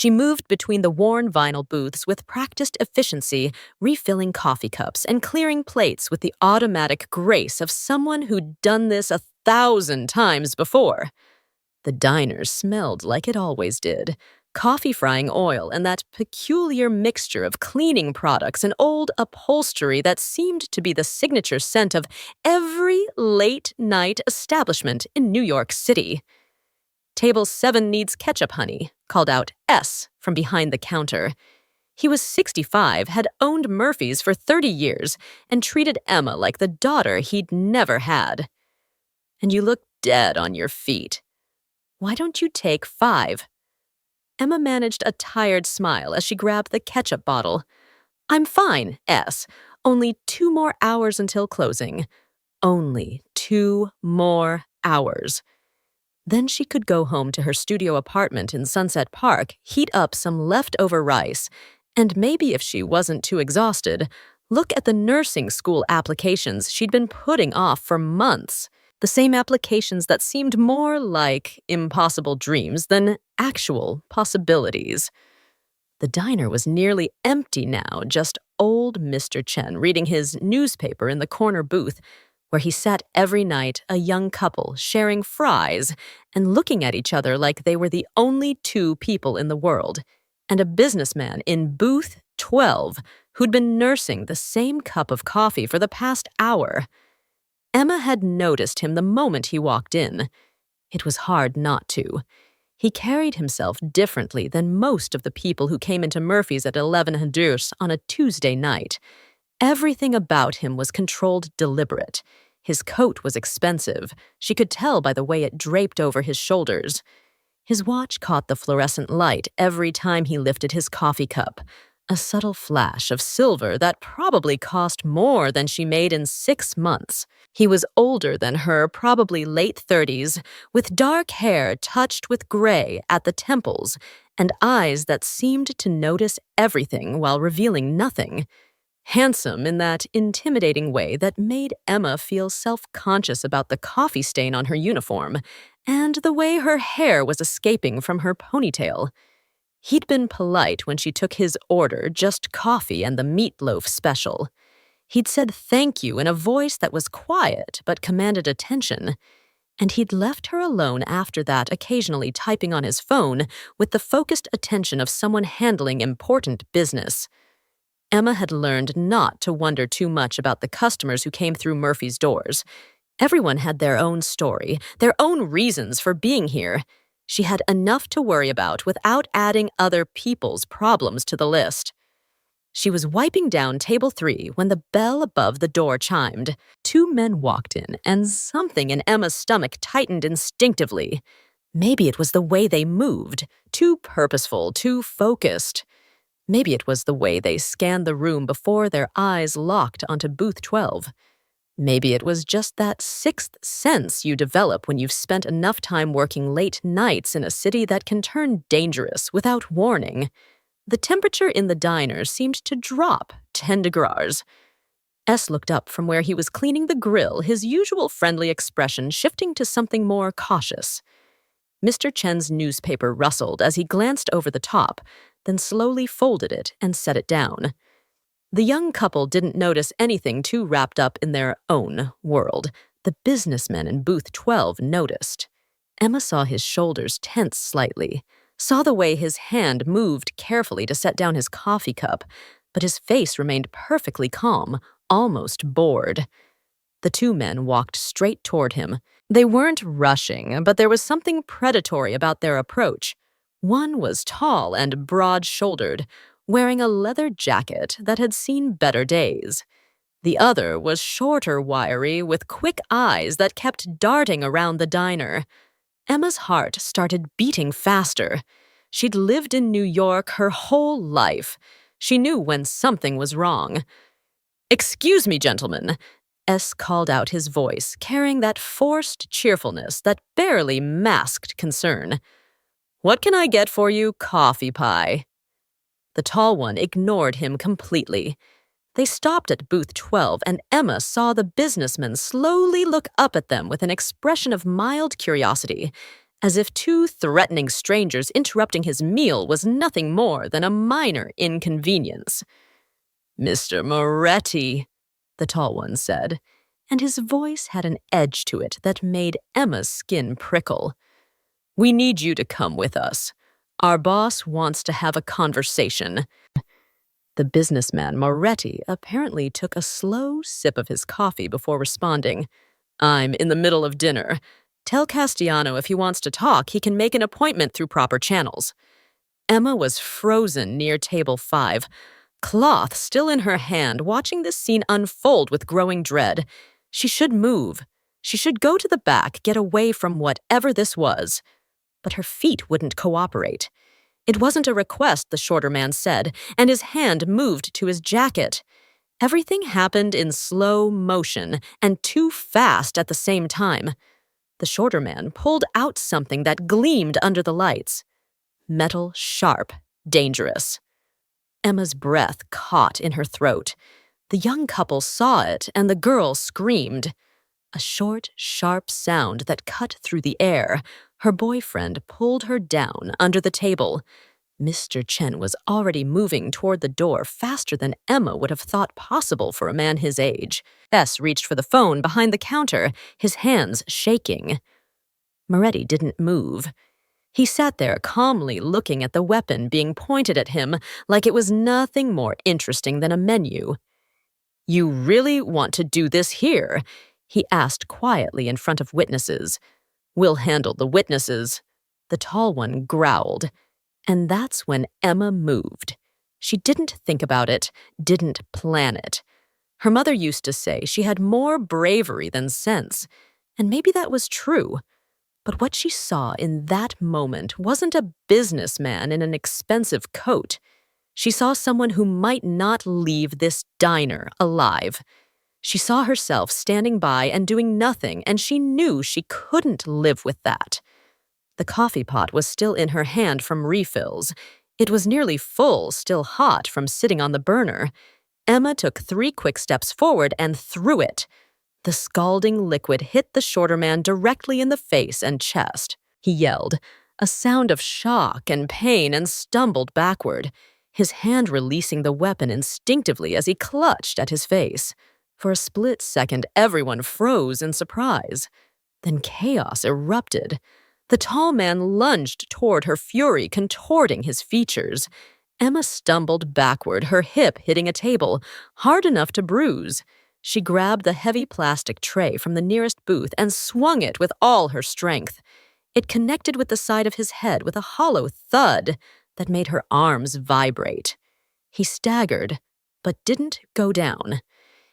She moved between the worn vinyl booths with practiced efficiency, refilling coffee cups and clearing plates with the automatic grace of someone who'd done this 1,000 times before. The diner smelled like it always did. Coffee frying oil and that peculiar mixture of cleaning products and old upholstery that seemed to be the signature scent of every late-night establishment in New York City. "Table 7 needs ketchup, honey," called out S from behind the counter. He was 65, had owned Murphy's for 30 years, and treated Emma like the daughter he'd never had. "And you look dead on your feet. Why don't you take 5? Emma managed a tired smile as she grabbed the ketchup bottle. "I'm fine, S. Only 2 more hours until closing. Only 2 more hours." Then she could go home to her studio apartment in Sunset Park, heat up some leftover rice, and maybe if she wasn't too exhausted, look at the nursing school applications she'd been putting off for months. The same applications that seemed more like impossible dreams than actual possibilities. The diner was nearly empty now, just old Mr. Chen reading his newspaper in the corner booth, where he sat every night, a young couple sharing fries and looking at each other like they were the only 2 people in the world, and a businessman in booth 12 who'd been nursing the same cup of coffee for the past hour. Emma had noticed him the moment he walked in. It was hard not to. He carried himself differently than most of the people who came into Murphy's at 11:00 on a Tuesday night. Everything about him was controlled deliberate. His coat was expensive. She could tell by the way it draped over his shoulders. His watch caught the fluorescent light every time he lifted his coffee cup, a subtle flash of silver that probably cost more than she made in 6 months. He was older than her, probably late 30s, with dark hair touched with gray at the temples and eyes that seemed to notice everything while revealing nothing. Handsome in that intimidating way that made Emma feel self-conscious about the coffee stain on her uniform and the way her hair was escaping from her ponytail. He'd been polite when she took his order, just coffee and the meatloaf special. He'd said thank you in a voice that was quiet but commanded attention, and he'd left her alone after that, occasionally typing on his phone with the focused attention of someone handling important business. Emma had learned not to wonder too much about the customers who came through Murphy's doors. Everyone had their own story, their own reasons for being here. She had enough to worry about without adding other people's problems to the list. She was wiping down table 3 when the bell above the door chimed. 2 men walked in, and something in Emma's stomach tightened instinctively. Maybe it was the way they moved, too purposeful, too focused. Maybe it was the way they scanned the room before their eyes locked onto booth 12. Maybe it was just that 6th sense you develop when you've spent enough time working late nights in a city that can turn dangerous without warning. The temperature in the diner seemed to drop 10 degrees. S looked up from where he was cleaning the grill, his usual friendly expression shifting to something more cautious. Mr. Chen's newspaper rustled as he glanced over the top, then slowly folded it and set it down. The young couple didn't notice anything too wrapped up in their own world. The businessman in booth 12 noticed. Emma saw his shoulders tense slightly, saw the way his hand moved carefully to set down his coffee cup, but his face remained perfectly calm, almost bored. The 2 men walked straight toward him. They weren't rushing, but there was something predatory about their approach. One was tall and broad-shouldered, wearing a leather jacket that had seen better days. The other was shorter, wiry, with quick eyes that kept darting around the diner. Emma's heart started beating faster. She'd lived in New York her whole life. She knew when something was wrong. "Excuse me, gentlemen," S called out, his voice carrying that forced cheerfulness that barely masked concern. "What can I get for you, coffee pie?" The tall one ignored him completely. They stopped at booth 12, and Emma saw the businessman slowly look up at them with an expression of mild curiosity, as if two threatening strangers interrupting his meal was nothing more than a minor inconvenience. "Mr. Moretti," the tall one said, and his voice had an edge to it that made Emma's skin prickle. "We need you to come with us. Our boss wants to have a conversation." The businessman Moretti apparently took a slow sip of his coffee before responding. "I'm in the middle of dinner. Tell Castellano if he wants to talk, he can make an appointment through proper channels." Emma was frozen near table 5, cloth still in her hand, watching this scene unfold with growing dread. She should move. She should go to the back, get away from whatever this was. But her feet wouldn't cooperate. It wasn't a request, the shorter man said, and his hand moved to his jacket. Everything happened in slow motion and too fast at the same time. The shorter man pulled out something that gleamed under the lights. Metal, sharp, dangerous. Emma's breath caught in her throat. The young couple saw it, and the girl screamed. A short, sharp sound that cut through the air. Her boyfriend pulled her down under the table. Mr. Chen was already moving toward the door faster than Emma would have thought possible for a man his age. S reached for the phone behind the counter, his hands shaking. Moretti didn't move. He sat there calmly looking at the weapon being pointed at him like it was nothing more interesting than a menu. "You really want to do this here?" he asked quietly in front of witnesses. "We'll handle the witnesses." The tall one growled. And that's when Emma moved. She didn't think about it, didn't plan it. Her mother used to say she had more bravery than sense, and maybe that was true. But what she saw in that moment wasn't a businessman in an expensive coat. She saw someone who might not leave this diner alive. She saw herself standing by and doing nothing, and she knew she couldn't live with that. The coffee pot was still in her hand from refills. It was nearly full, still hot from sitting on the burner. Emma took 3 quick steps forward and threw it. The scalding liquid hit the shorter man directly in the face and chest. He yelled, a sound of shock and pain, and stumbled backward, his hand releasing the weapon instinctively as he clutched at his face. For a split second, everyone froze in surprise. Then chaos erupted. The tall man lunged toward her, fury contorting his features. Emma stumbled backward, her hip hitting a table, hard enough to bruise. She grabbed the heavy plastic tray from the nearest booth and swung it with all her strength. It connected with the side of his head with a hollow thud that made her arms vibrate. He staggered, but didn't go down.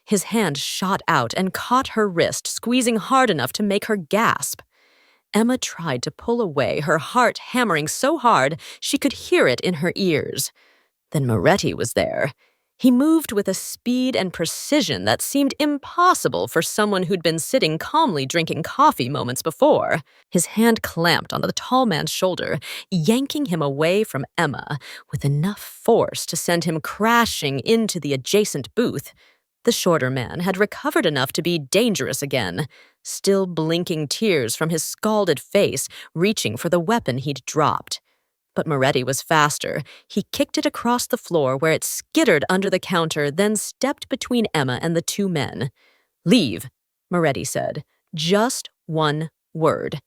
His hand shot out and caught her wrist, squeezing hard enough to make her gasp. Emma tried to pull away, her heart hammering so hard she could hear it in her ears. Then Moretti was there. He moved with a speed and precision that seemed impossible for someone who'd been sitting calmly drinking coffee moments before. His hand clamped on the tall man's shoulder, yanking him away from Emma with enough force to send him crashing into the adjacent booth. The shorter man had recovered enough to be dangerous again, still blinking tears from his scalded face, reaching for the weapon he'd dropped. But Moretti was faster. He kicked it across the floor where it skittered under the counter, then stepped between Emma and the 2 men. "Leave," Moretti said. "Just one word."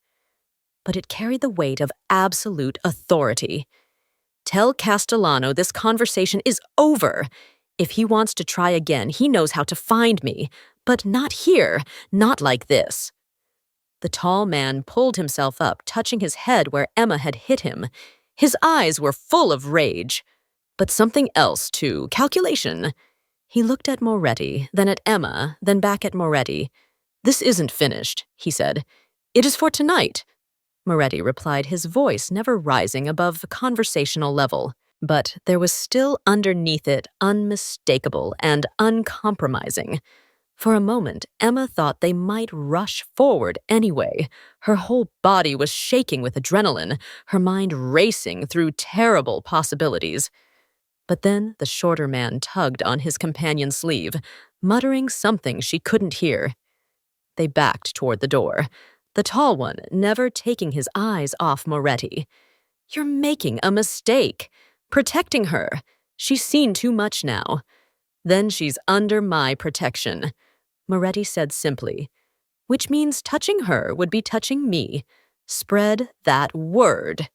But it carried the weight of absolute authority. "Tell Castellano this conversation is over. If he wants to try again, he knows how to find me. But not here, not like this." The tall man pulled himself up, touching his head where Emma had hit him. His eyes were full of rage. But something else, too, calculation. He looked at Moretti, then at Emma, then back at Moretti. "This isn't finished," he said. "It is for tonight." Moretti replied, his voice never rising above the conversational level. But there was still underneath it unmistakable and uncompromising. For a moment, Emma thought they might rush forward anyway. Her whole body was shaking with adrenaline, her mind racing through terrible possibilities. But then the shorter man tugged on his companion's sleeve, muttering something she couldn't hear. They backed toward the door. the tall one never taking his eyes off Moretti. "You're making a mistake. Protecting her. She's seen too much now." "Then she's under my protection," Moretti said simply, "which means touching her would be touching me. Spread that word."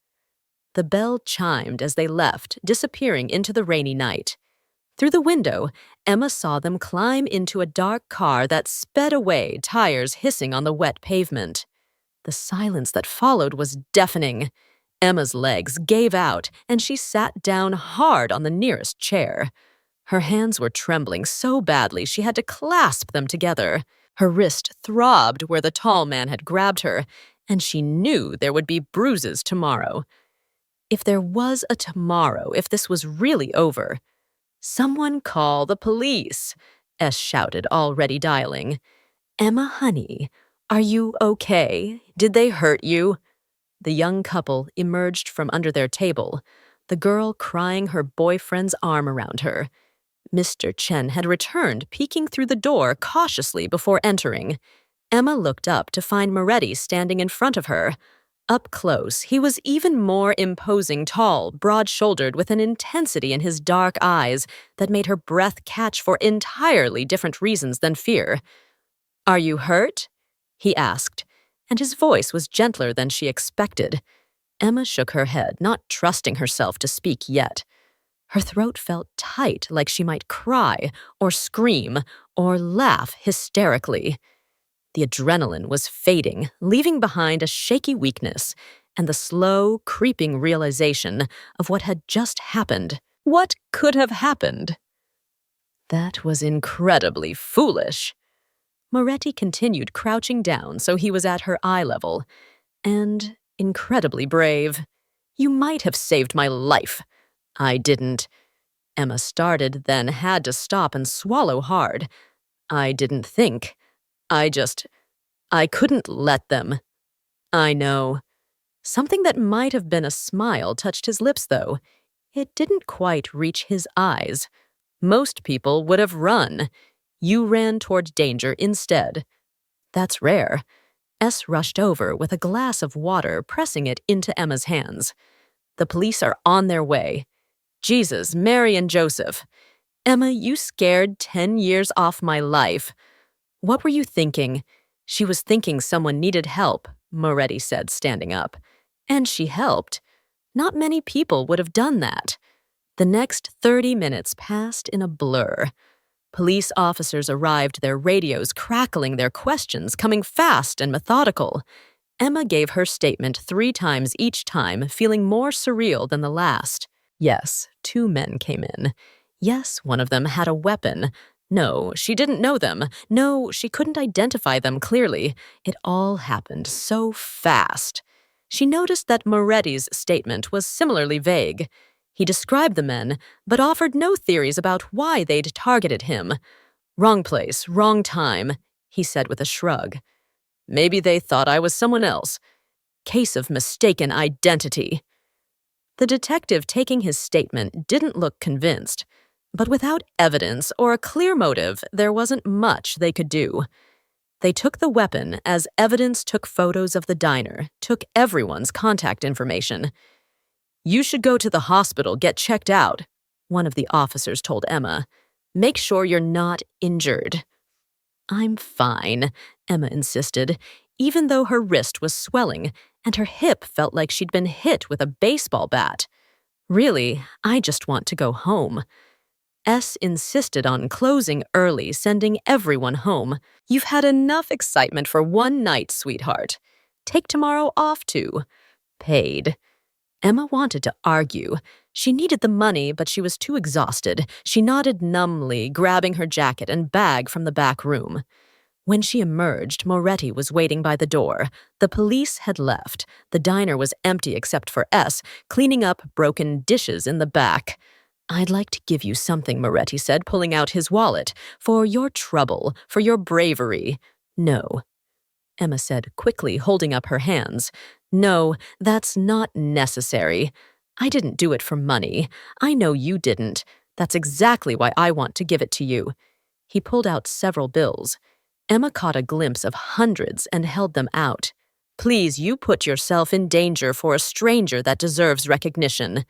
The bell chimed as they left, disappearing into the rainy night. Through the window, Emma saw them climb into a dark car that sped away, tires hissing on the wet pavement. The silence that followed was deafening. Emma's legs gave out, and she sat down hard on the nearest chair. Her hands were trembling so badly she had to clasp them together. Her wrist throbbed where the tall man had grabbed her, and she knew there would be bruises tomorrow. If there was a tomorrow, if this was really over. "Someone call the police," S shouted, already dialing. "Emma, honey, are you okay? Did they hurt you?" The young couple emerged from under their table, the girl crying her boyfriend's arm around her. Mr. Chen had returned, peeking through the door cautiously before entering. Emma looked up to find Moretti standing in front of her. Up close, he was even more imposing, tall, broad-shouldered, with an intensity in his dark eyes that made her breath catch for entirely different reasons than fear. "Are you hurt?" he asked, and his voice was gentler than she expected. Emma shook her head, not trusting herself to speak yet. Her throat felt tight, like she might cry, or scream, or laugh hysterically. The adrenaline was fading, leaving behind a shaky weakness and the slow, creeping realization of what had just happened. What could have happened? "That was incredibly foolish." Moretti continued crouching down so he was at her eye level. "And incredibly brave. You might have saved my life." "I didn't." Emma started, then had to stop and swallow hard. "I didn't think. I couldn't let them." "I know." Something that might have been a smile touched his lips, though. It didn't quite reach his eyes. Most people would have run. You ran toward danger instead. "That's rare." S rushed over with a glass of water, pressing it into Emma's hands. "The police are on their way." "Jesus, Mary and Joseph." "Emma, you scared 10 years off my life." "What were you thinking?" "She was thinking someone needed help," Moretti said, standing up. "And she helped. Not many people would have done that." The next 30 minutes passed in a blur. Police officers arrived, their radios crackling, their questions coming fast and methodical. Emma gave her statement 3 times each time, feeling more surreal than the last. Yes, 2 men came in. Yes, one of them had a weapon. No, she didn't know them. No, she couldn't identify them clearly. It all happened so fast. She noticed that Moretti's statement was similarly vague. He described the men, but offered no theories about why they'd targeted him. "Wrong place, wrong time," he said with a shrug. "Maybe they thought I was someone else. Case of mistaken identity." The detective taking his statement didn't look convinced. But without evidence or a clear motive, there wasn't much they could do. They took the weapon as evidence, took photos of the diner, took everyone's contact information. "You should go to the hospital, get checked out," one of the officers told Emma. "Make sure you're not injured." "I'm fine," Emma insisted, even though her wrist was swelling and her hip felt like she'd been hit with a baseball bat. "Really, I just want to go home." S insisted on closing early, sending everyone home. "You've had enough excitement for one night, sweetheart. Take tomorrow off too. Paid." Emma wanted to argue. She needed the money, but she was too exhausted. She nodded numbly, grabbing her jacket and bag from the back room. When she emerged, Moretti was waiting by the door. The police had left. The diner was empty except for S, cleaning up broken dishes in the back. "I'd like to give you something," Moretti said, pulling out his wallet. "For your trouble, for your bravery." "No," Emma said quickly, holding up her hands. "No, that's not necessary. I didn't do it for money. I know you didn't. That's exactly why I want to give it to you." He pulled out several bills. Emma caught a glimpse of hundreds and held them out. Please, you put yourself in danger for a stranger that deserves recognition."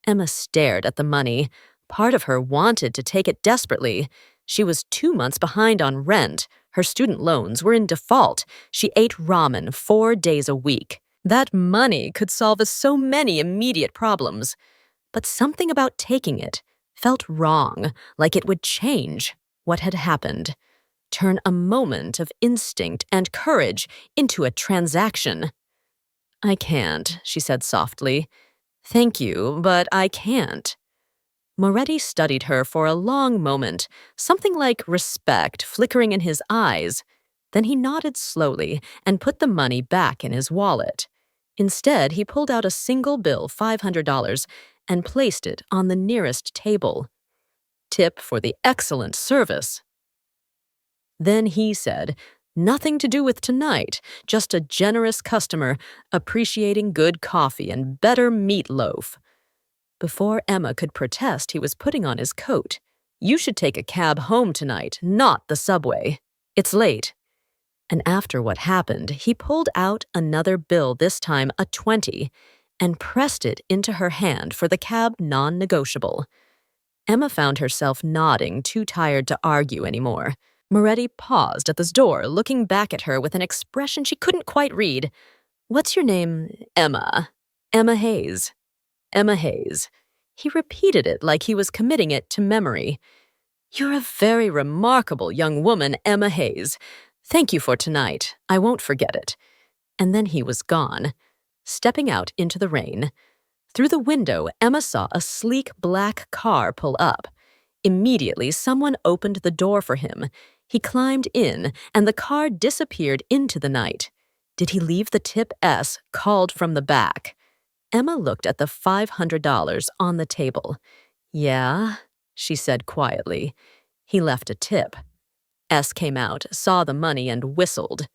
Emma stared at the money. Part of her wanted to take it desperately. She was 2 months behind on rent. Her student loans were in default. She ate ramen 4 days a week. That money could solve so many immediate problems. But something about taking it felt wrong, like it would change what had happened. Turn a moment of instinct and courage into a transaction. "I can't," she said softly. "Thank you, but I can't." Moretti studied her for a long moment, something like respect flickering in his eyes. Then he nodded slowly and put the money back in his wallet. Instead, he pulled out a single bill, $500, and placed it on the nearest table. "Tip for the excellent service." Then he said, "Nothing to do with tonight, just a generous customer appreciating good coffee and better meatloaf." Before Emma could protest, he was putting on his coat. "You should take a cab home tonight, not the subway. It's late." And after what happened, he pulled out another bill, this time a 20, and pressed it into her hand for the cab non-negotiable. Emma found herself nodding, too tired to argue anymore. Moretti paused at the door, looking back at her with an expression she couldn't quite read. "What's your name?" "Emma. Emma Hayes." "Emma Hayes." He repeated it like he was committing it to memory. "You're a very remarkable young woman, Emma Hayes. Thank you for tonight. I won't forget it." And then he was gone, stepping out into the rain. Through the window, Emma saw a sleek black car pull up. Immediately, someone opened the door for him. He climbed in, and the car disappeared into the night. Did he leave the tip S called from the back? Emma looked at the $500 on the table. "Yeah," she said quietly. "He left a tip." S came out, saw the money, and whistled.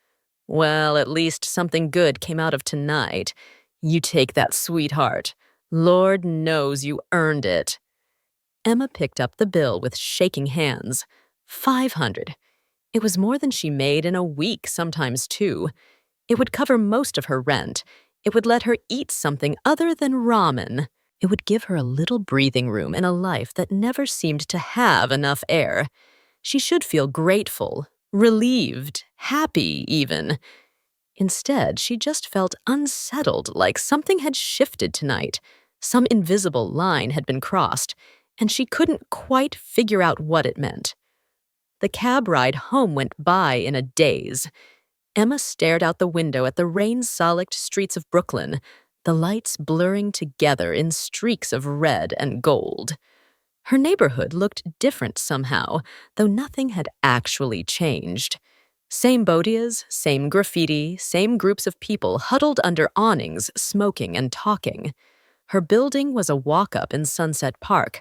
"Well, at least something good came out of tonight. You take that, sweetheart. Lord knows you earned it." Emma picked up the bill with shaking hands. 500. It was more than she made in a week, sometimes 2. It would cover most of her rent. It would let her eat something other than ramen. It would give her a little breathing room in a life that never seemed to have enough air. She should feel grateful, relieved, happy even. Instead, she just felt unsettled, like something had shifted tonight. Some invisible line had been crossed, and she couldn't quite figure out what it meant. The cab ride home went by in a daze. Emma stared out the window at the rain-solaked streets of Brooklyn, the lights blurring together in streaks of red and gold. Her neighborhood looked different somehow, though nothing had actually changed. Same bodeas, same graffiti, same groups of people huddled under awnings, smoking and talking. Her building was a walk-up in Sunset Park.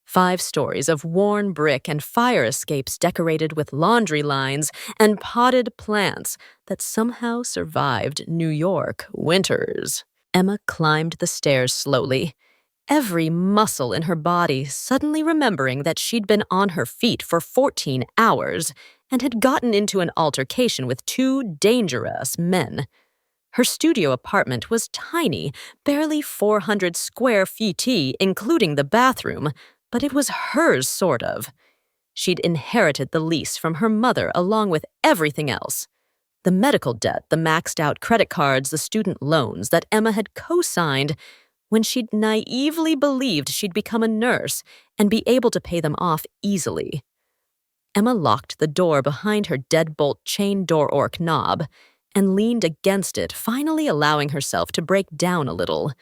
5 stories of worn brick and fire escapes decorated with laundry lines and potted plants that somehow survived New York winters. Emma climbed the stairs slowly, every muscle in her body suddenly remembering that she'd been on her feet for 14 hours and had gotten into an altercation with 2 dangerous men. Her studio apartment was tiny, barely 400 square feet, including the bathroom, but it was hers, sort of. She'd inherited the lease from her mother along with everything else. The medical debt, the maxed-out credit cards, the student loans that Emma had co-signed when she'd naively believed she'd become a nurse and be able to pay them off easily. Emma locked the door behind her deadbolt chain door orc knob and leaned against it, finally allowing herself to break down a little.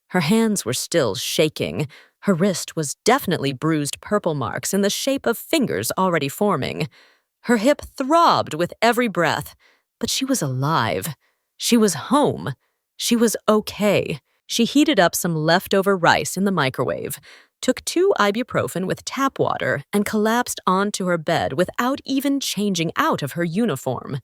Her hands were still shaking. Her wrist was definitely bruised purple marks in the shape of fingers already forming. Her hip throbbed with every breath, but she was alive. She was home. She was okay. She heated up some leftover rice in the microwave, took 2 ibuprofen with tap water, and collapsed onto her bed without even changing out of her uniform.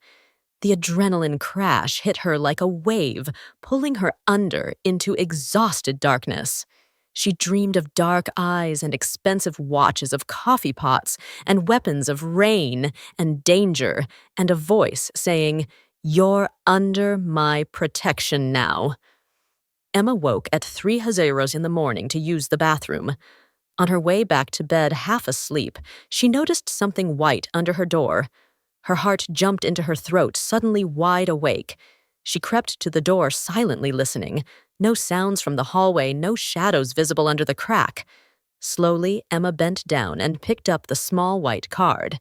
The adrenaline crash hit her like a wave, pulling her under into exhausted darkness. She dreamed of dark eyes and expensive watches of coffee pots and weapons of rain and danger and a voice saying, You're under my protection now. Emma woke at 3:00 in the morning to use the bathroom. On her way back to bed, half asleep, she noticed something white under her door. Her heart jumped into her throat, suddenly wide awake. She crept to the door, silently listening. No sounds from the hallway, no shadows visible under the crack. Slowly, Emma bent down and picked up the small white card.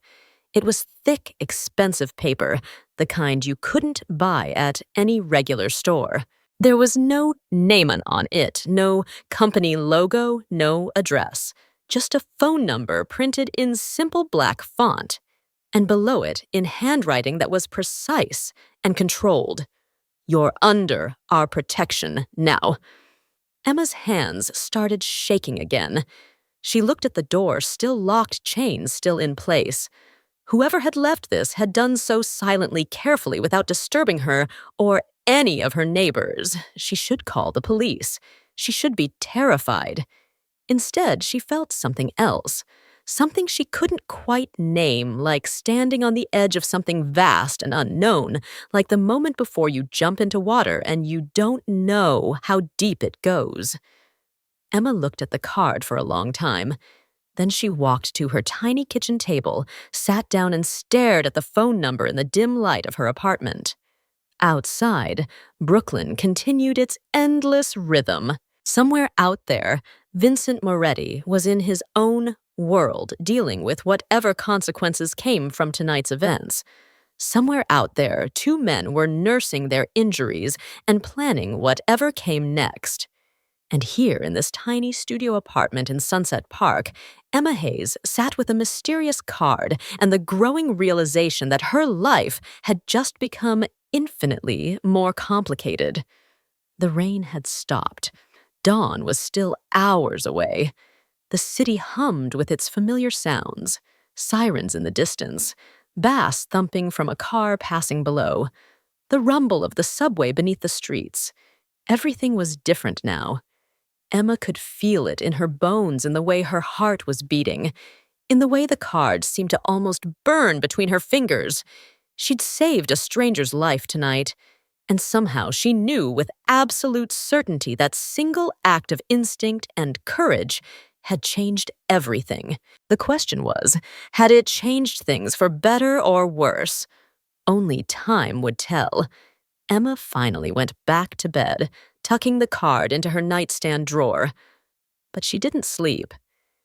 It was thick, expensive paper, the kind you couldn't buy at any regular store. There was no name on it, no company logo, no address. Just a phone number printed in simple black font. And below it, in handwriting that was precise and controlled. You're under our protection now. Emma's hands started shaking again. She looked at the door, still locked, chains still in place. Whoever had left this had done so silently, carefully, without disturbing her or any of her neighbors. She should call the police. She should be terrified. Instead, she felt something else. Something she couldn't quite name, like standing on the edge of something vast and unknown, like the moment before you jump into water and you don't know how deep it goes. Emma looked at the card for a long time. Then she walked to her tiny kitchen table, sat down and stared at the phone number in the dim light of her apartment. Outside, Brooklyn continued its endless rhythm. Somewhere out there, Vincent Moretti was in his own world, dealing with whatever consequences came from tonight's events. Somewhere out there, two men were nursing their injuries and planning whatever came next. And here, in this tiny studio apartment in Sunset Park, Emma Hayes sat with a mysterious card and the growing realization that her life had just become infinitely more complicated. The rain had stopped. Dawn was still hours away. The city hummed with its familiar sounds, sirens in the distance, bass thumping from a car passing below, the rumble of the subway beneath the streets. Everything was different now. Emma could feel it in her bones, in the way her heart was beating, in the way the card seemed to almost burn between her fingers. She'd saved a stranger's life tonight, and somehow she knew with absolute certainty that single act of instinct and courage had changed everything. The question was, had it changed things for better or worse? Only time would tell. Emma finally went back to bed, tucking the card into her nightstand drawer. But she didn't sleep.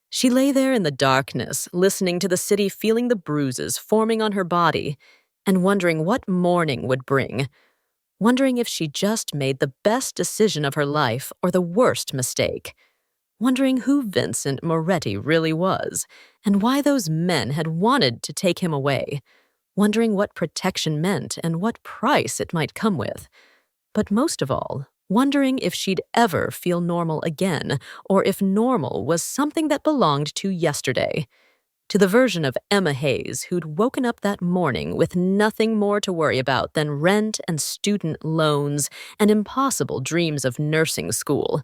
She lay there in the darkness, listening to the city, feeling the bruises forming on her body, and wondering what morning would bring. Wondering if she just made the best decision of her life or the worst mistake. Wondering who Vincent Moretti really was, and why those men had wanted to take him away. Wondering what protection meant and what price it might come with. But most of all, wondering if she'd ever feel normal again, or if normal was something that belonged to yesterday. To the version of Emma Hayes who'd woken up that morning with nothing more to worry about than rent and student loans and impossible dreams of nursing school.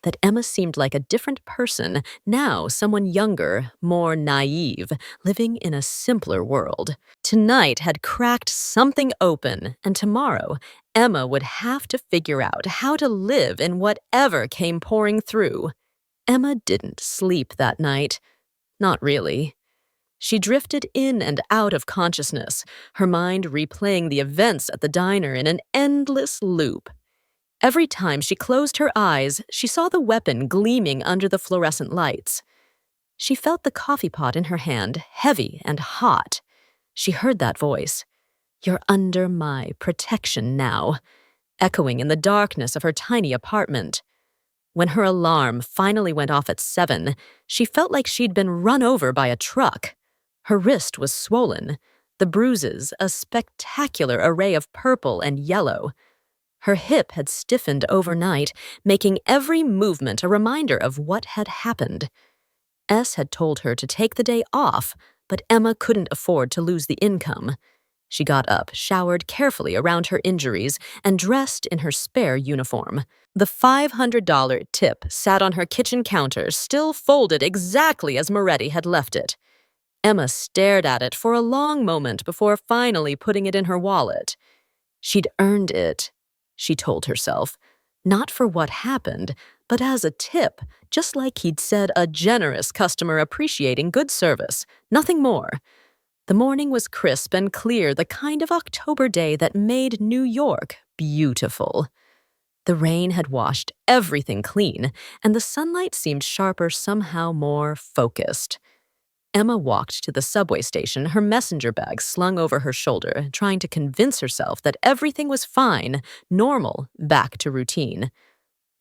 That Emma seemed like a different person, now someone younger, more naive, living in a simpler world. Tonight had cracked something open, and tomorrow, Emma would have to figure out how to live in whatever came pouring through. Emma didn't sleep that night. Not really. She drifted in and out of consciousness, her mind replaying the events at the diner in an endless loop. Every time she closed her eyes, she saw the weapon gleaming under the fluorescent lights. She felt the coffee pot in her hand, heavy and hot. She heard that voice, "You're under my protection now," echoing in the darkness of her tiny apartment. When her alarm finally went off at 7, she felt like she'd been run over by a truck. Her wrist was swollen, the bruises a spectacular array of purple and yellow. Her hip had stiffened overnight, making every movement a reminder of what had happened. S had told her to take the day off, but Emma couldn't afford to lose the income. She got up, showered carefully around her injuries, and dressed in her spare uniform. The $500 tip sat on her kitchen counter, still folded exactly as Moretti had left it. Emma stared at it for a long moment before finally putting it in her wallet. She'd earned it, she told herself, not for what happened, but as a tip, just like he'd said a generous customer appreciating good service, nothing more. The morning was crisp and clear, the kind of October day that made New York beautiful. The rain had washed everything clean, and the sunlight seemed sharper, somehow more focused. Emma walked to the subway station, her messenger bag slung over her shoulder, trying to convince herself that everything was fine, normal, back to routine.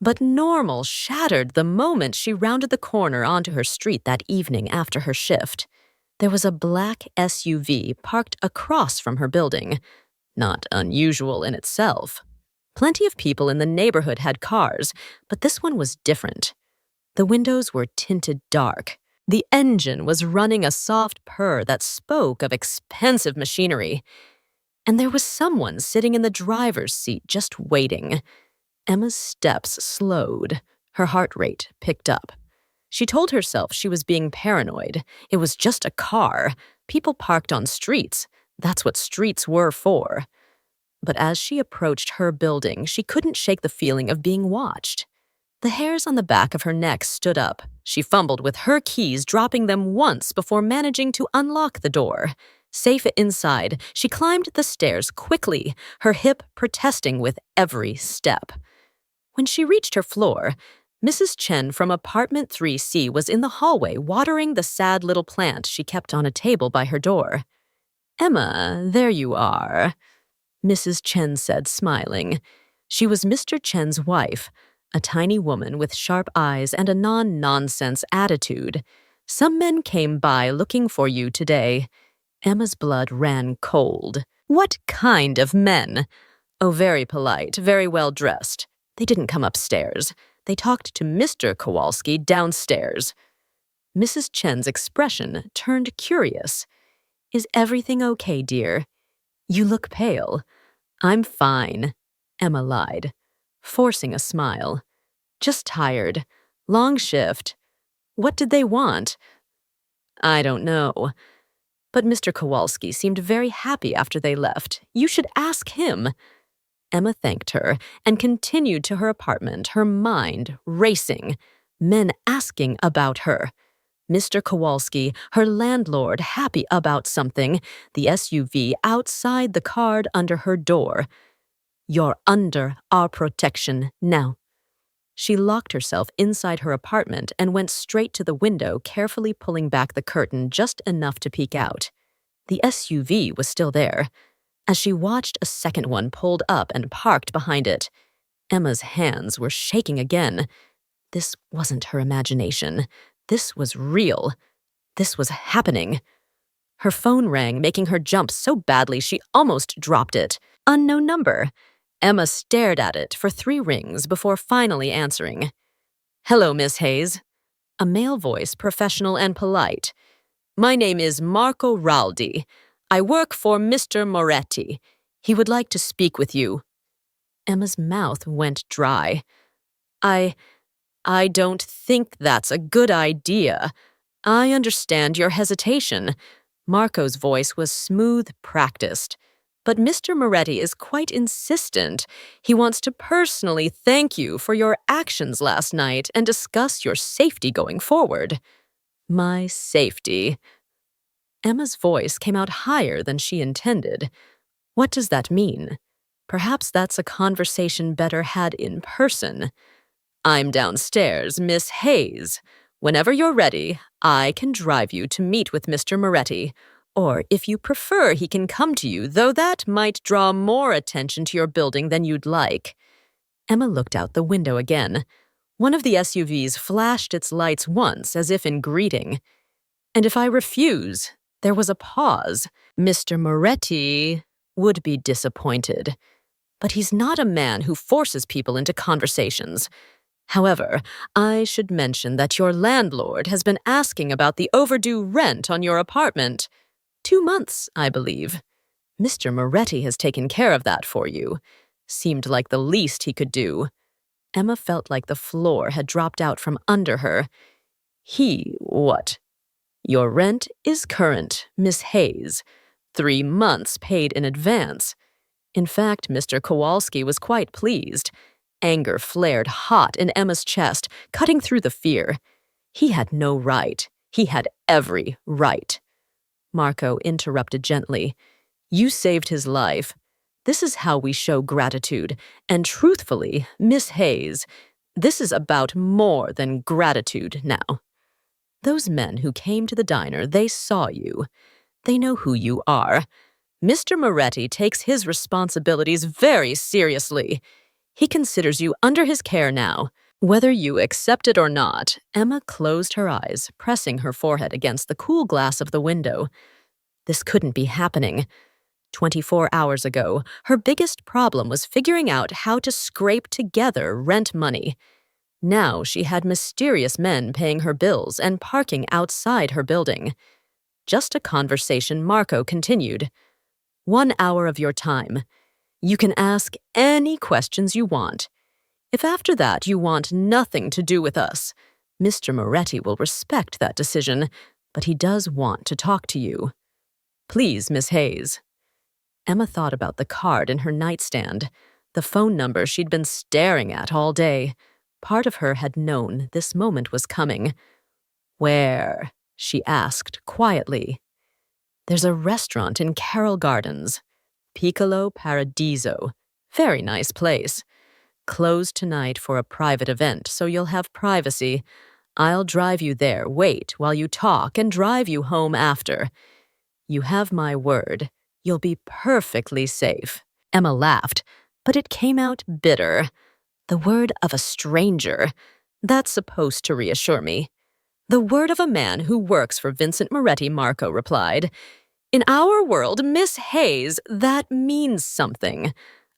But normal shattered the moment she rounded the corner onto her street that evening after her shift. There was a black SUV parked across from her building. Not unusual in itself. Plenty of people in the neighborhood had cars, but this one was different. The windows were tinted dark. The engine was running a soft purr that spoke of expensive machinery. And there was someone sitting in the driver's seat just waiting. Emma's steps slowed. Her heart rate picked up. She told herself she was being paranoid. It was just a car. People parked on streets. That's what streets were for. But as she approached her building, she couldn't shake the feeling of being watched. The hairs on the back of her neck stood up. She fumbled with her keys, dropping them once before managing to unlock the door. Safe inside, she climbed the stairs quickly, her hip protesting with every step. When she reached her floor, Mrs. Chen from apartment 3C was in the hallway watering the sad little plant she kept on a table by her door. "Emma, there you are," Mrs. Chen said, smiling. She was Mr. Chen's wife, a tiny woman with sharp eyes and a non-nonsense attitude. "Some men came by looking for you today." Emma's blood ran cold. What kind of men? Oh, very polite, very well dressed. They didn't come upstairs. They talked to Mr. Kowalski downstairs. Mrs. Chen's expression turned curious. "Is everything okay, dear? You look pale." "I'm fine," Emma lied, forcing a smile. "Just tired. Long shift. What did they want?" "I don't know. But Mr. Kowalski seemed very happy after they left. You should ask him." Emma thanked her and continued to her apartment, her mind racing. Men asking about her. Mr. Kowalski, her landlord, happy about something. The SUV outside the card under her door. "You're under our protection now." She locked herself inside her apartment and went straight to the window, carefully pulling back the curtain just enough to peek out. The SUV was still there. As she watched, a second one pulled up and parked behind it. Emma's hands were shaking again. This wasn't her imagination. This was real. This was happening. Her phone rang, making her jump so badly she almost dropped it. Unknown number. Emma stared at it for 3 rings before finally answering. "Hello, Miss Hayes." A male voice, professional and polite. "My name is Marco Raldi. I work for Mr. Moretti. He would like to speak with you." Emma's mouth went dry. I don't think that's a good idea. I understand your hesitation." Marco's voice was smooth, practiced. "But Mr. Moretti is quite insistent. He wants to personally thank you for your actions last night and discuss your safety going forward." "My safety." Emma's voice came out higher than she intended. What does that mean? Perhaps that's a conversation better had in person. "I'm downstairs, Miss Hayes. Whenever you're ready, I can drive you to meet with Mr. Moretti. Or if you prefer, he can come to you, though that might draw more attention to your building than you'd like." Emma looked out the window again. One of the SUVs flashed its lights once, as if in greeting. "And if I refuse?" There was a pause. Mr. Moretti would be disappointed. But he's not a man who forces people into conversations. "However, I should mention that your landlord has been asking about the overdue rent on your apartment. 2 months, I believe. Mr. Moretti has taken care of that for you." Seemed like the least he could do. Emma felt like the floor had dropped out from under her. What? "Your rent is current, Miss Hayes. 3 months paid in advance." In fact, Mr. Kowalski was quite pleased. Anger flared hot in Emma's chest, cutting through the fear. He had no right. He had every right. Marco interrupted gently. You saved his life. This is how we show gratitude. And truthfully, Miss Hayes, this is about more than gratitude now. Those men who came to the diner, they saw you. They know who you are. Mr. Moretti takes his responsibilities very seriously. He considers you under his care now. Whether you accept it or not, Emma closed her eyes, pressing her forehead against the cool glass of the window. This couldn't be happening. 24 hours ago, her biggest problem was figuring out how to scrape together rent money. Now she had mysterious men paying her bills and parking outside her building. Just a conversation, Marco continued. 1 hour of your time. You can ask any questions you want. If after that you want nothing to do with us, Mr. Moretti will respect that decision, but he does want to talk to you. Please, Miss Hayes. Emma thought about the card in her nightstand, the phone number she'd been staring at all day. Part of her had known this moment was coming. Where? She asked quietly. There's a restaurant in Carroll Gardens. Piccolo Paradiso. Very nice place. Closed tonight for a private event, so you'll have privacy. I'll drive you there, wait while you talk, and drive you home after. You have my word. You'll be perfectly safe. Emma laughed, but it came out bitter. The word of a stranger. That's supposed to reassure me. The word of a man who works for Vincent Moretti, Marco replied. In our world, Miss Hayes, that means something.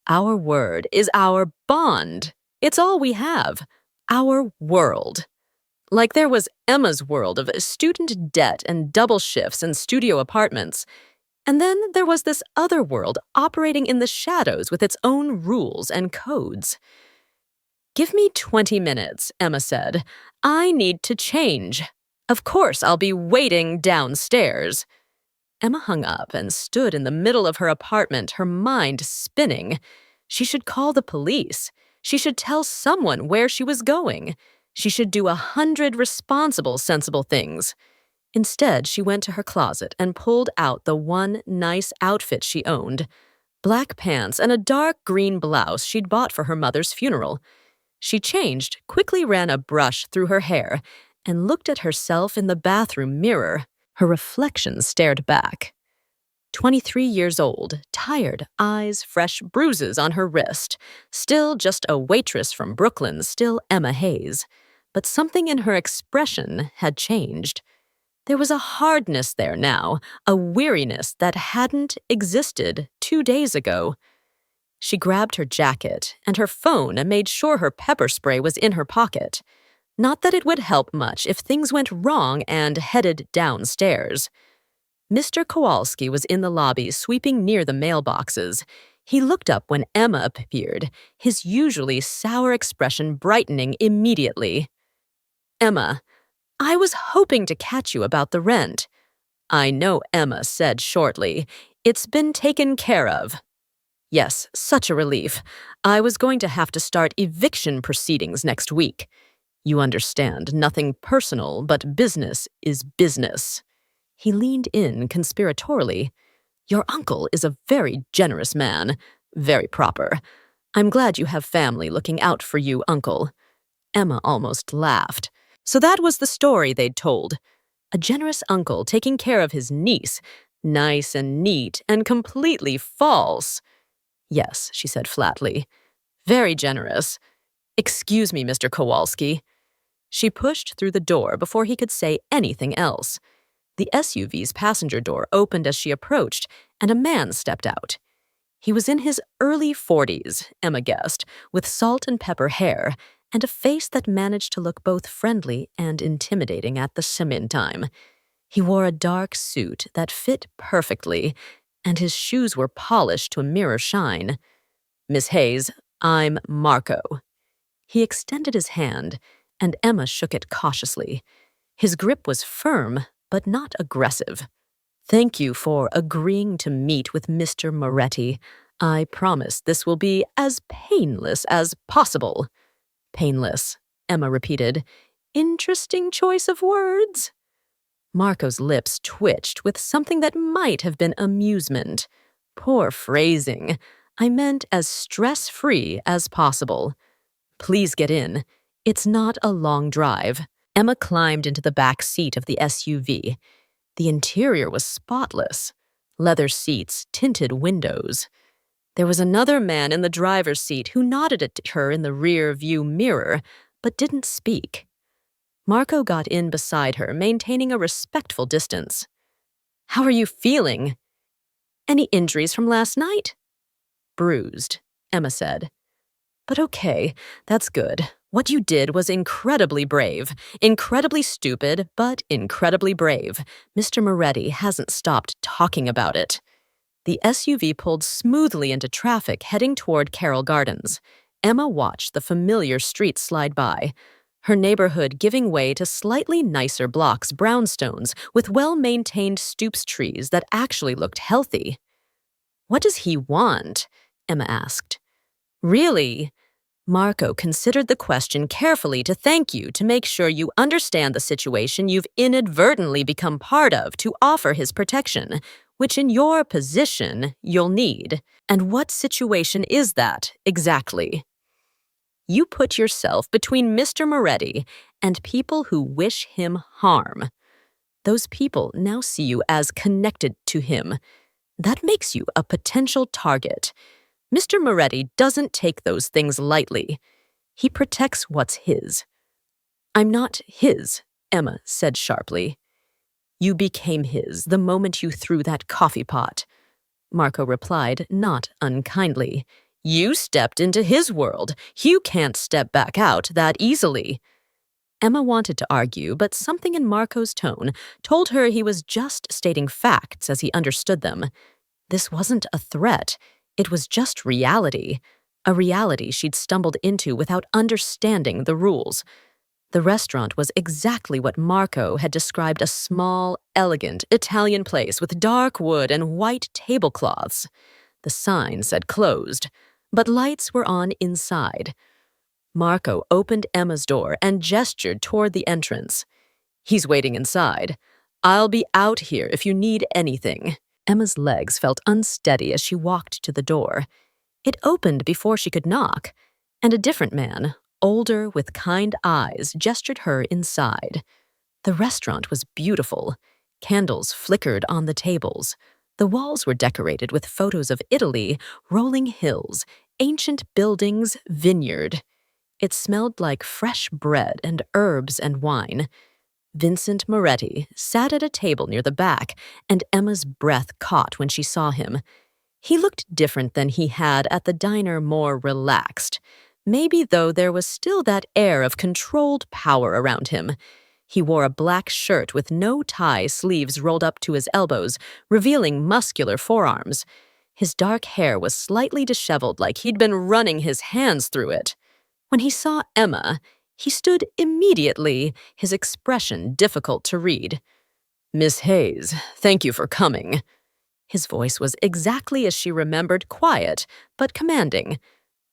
Our word is our bond. It's all we have. Our world. Like there was Emma's world of student debt and double shifts and studio apartments. And then there was this other world operating in the shadows with its own rules and codes. Give me 20 minutes, Emma said. I need to change. Of course, I'll be waiting downstairs. Emma hung up and stood in the middle of her apartment, her mind spinning. She should call the police. She should tell someone where she was going. She should do 100 responsible, sensible things. Instead, she went to her closet and pulled out the one nice outfit she owned. Black pants and a dark green blouse she'd bought for her mother's funeral. She changed, quickly ran a brush through her hair, and looked at herself in the bathroom mirror. Her reflection stared back. 23 years old, tired, eyes, fresh bruises on her wrist. Still just a waitress from Brooklyn, still Emma Hayes. But something in her expression had changed. There was a hardness there now, a weariness that hadn't existed 2 days ago. She grabbed her jacket and her phone and made sure her pepper spray was in her pocket. Not that it would help much if things went wrong and headed downstairs. Mr. Kowalski was in the lobby sweeping near the mailboxes. He looked up when Emma appeared, his usually sour expression brightening immediately. Emma, I was hoping to catch you about the rent. I know, Emma said shortly. It's been taken care of. Yes, such a relief. I was going to have to start eviction proceedings next week. You understand, nothing personal, but business is business. He leaned in conspiratorially. Your uncle is a very generous man, very proper. I'm glad you have family looking out for you, uncle. Emma almost laughed. So that was the story they'd told. A generous uncle taking care of his niece, nice and neat and completely false. Yes, she said flatly. Very generous. Excuse me, Mr. Kowalski. She pushed through the door before he could say anything else. The SUV's passenger door opened as she approached, and a man stepped out. He was in his early 40s, Emma guessed, with salt and pepper hair, and a face that managed to look both friendly and intimidating at the same time. He wore a dark suit that fit perfectly, and his shoes were polished to a mirror shine. Miss Hayes, I'm Marco. He extended his hand, and Emma shook it cautiously. His grip was firm, but not aggressive. Thank you for agreeing to meet with Mr. Moretti. I promise this will be as painless as possible. Painless, Emma repeated. Interesting choice of words. Marco's lips twitched with something that might have been amusement. Poor phrasing. I meant as stress-free as possible. Please get in. It's not a long drive. Emma climbed into the back seat of the SUV. The interior was spotless. Leather seats, tinted windows. There was another man in the driver's seat who nodded at her in the rear view mirror, but didn't speak. Marco got in beside her, maintaining a respectful distance. How are you feeling? Any injuries from last night? Bruised, Emma said. But okay, that's good. What you did was incredibly brave. Incredibly stupid, but incredibly brave. Mr. Moretti hasn't stopped talking about it. The SUV pulled smoothly into traffic heading toward Carroll Gardens. Emma watched the familiar street slide by, her neighborhood giving way to slightly nicer blocks, brownstones, with well-maintained stoops trees that actually looked healthy. What does he want? Emma asked. Really? Marco considered the question carefully to thank you to make sure you understand the situation you've inadvertently become part of to offer his protection, which in your position you'll need. And what situation is that, exactly? You put yourself between Mr. Moretti and people who wish him harm. Those people now see you as connected to him. That makes you a potential target. Mr. Moretti doesn't take those things lightly. He protects what's his. I'm not his, Emma said sharply. You became his the moment you threw that coffee pot. Marco replied, not unkindly. You stepped into his world. You can't step back out that easily. Emma wanted to argue, but something in Marco's tone told her he was just stating facts as he understood them. This wasn't a threat. It was just reality, a reality she'd stumbled into without understanding the rules. The restaurant was exactly what Marco had described: a small, elegant Italian place with dark wood and white tablecloths. The sign said closed, but lights were on inside. Marco opened Emma's door and gestured toward the entrance. He's waiting inside. I'll be out here if you need anything. Emma's legs felt unsteady as she walked to the door. It opened before she could knock, and a different man, older with kind eyes, gestured her inside. The restaurant was beautiful. Candles flickered on the tables. The walls were decorated with photos of Italy, rolling hills, ancient buildings, vineyard. It smelled like fresh bread and herbs and wine. Vincent Moretti sat at a table near the back, and Emma's breath caught when she saw him. He looked different than he had at the diner, more relaxed. Maybe, though, there was still that air of controlled power around him. He wore a black shirt with no tie, sleeves rolled up to his elbows, revealing muscular forearms. His dark hair was slightly disheveled, like he'd been running his hands through it. When he saw Emma, he stood immediately, his expression difficult to read. Miss Hayes, thank you for coming. His voice was exactly as she remembered, quiet, but commanding.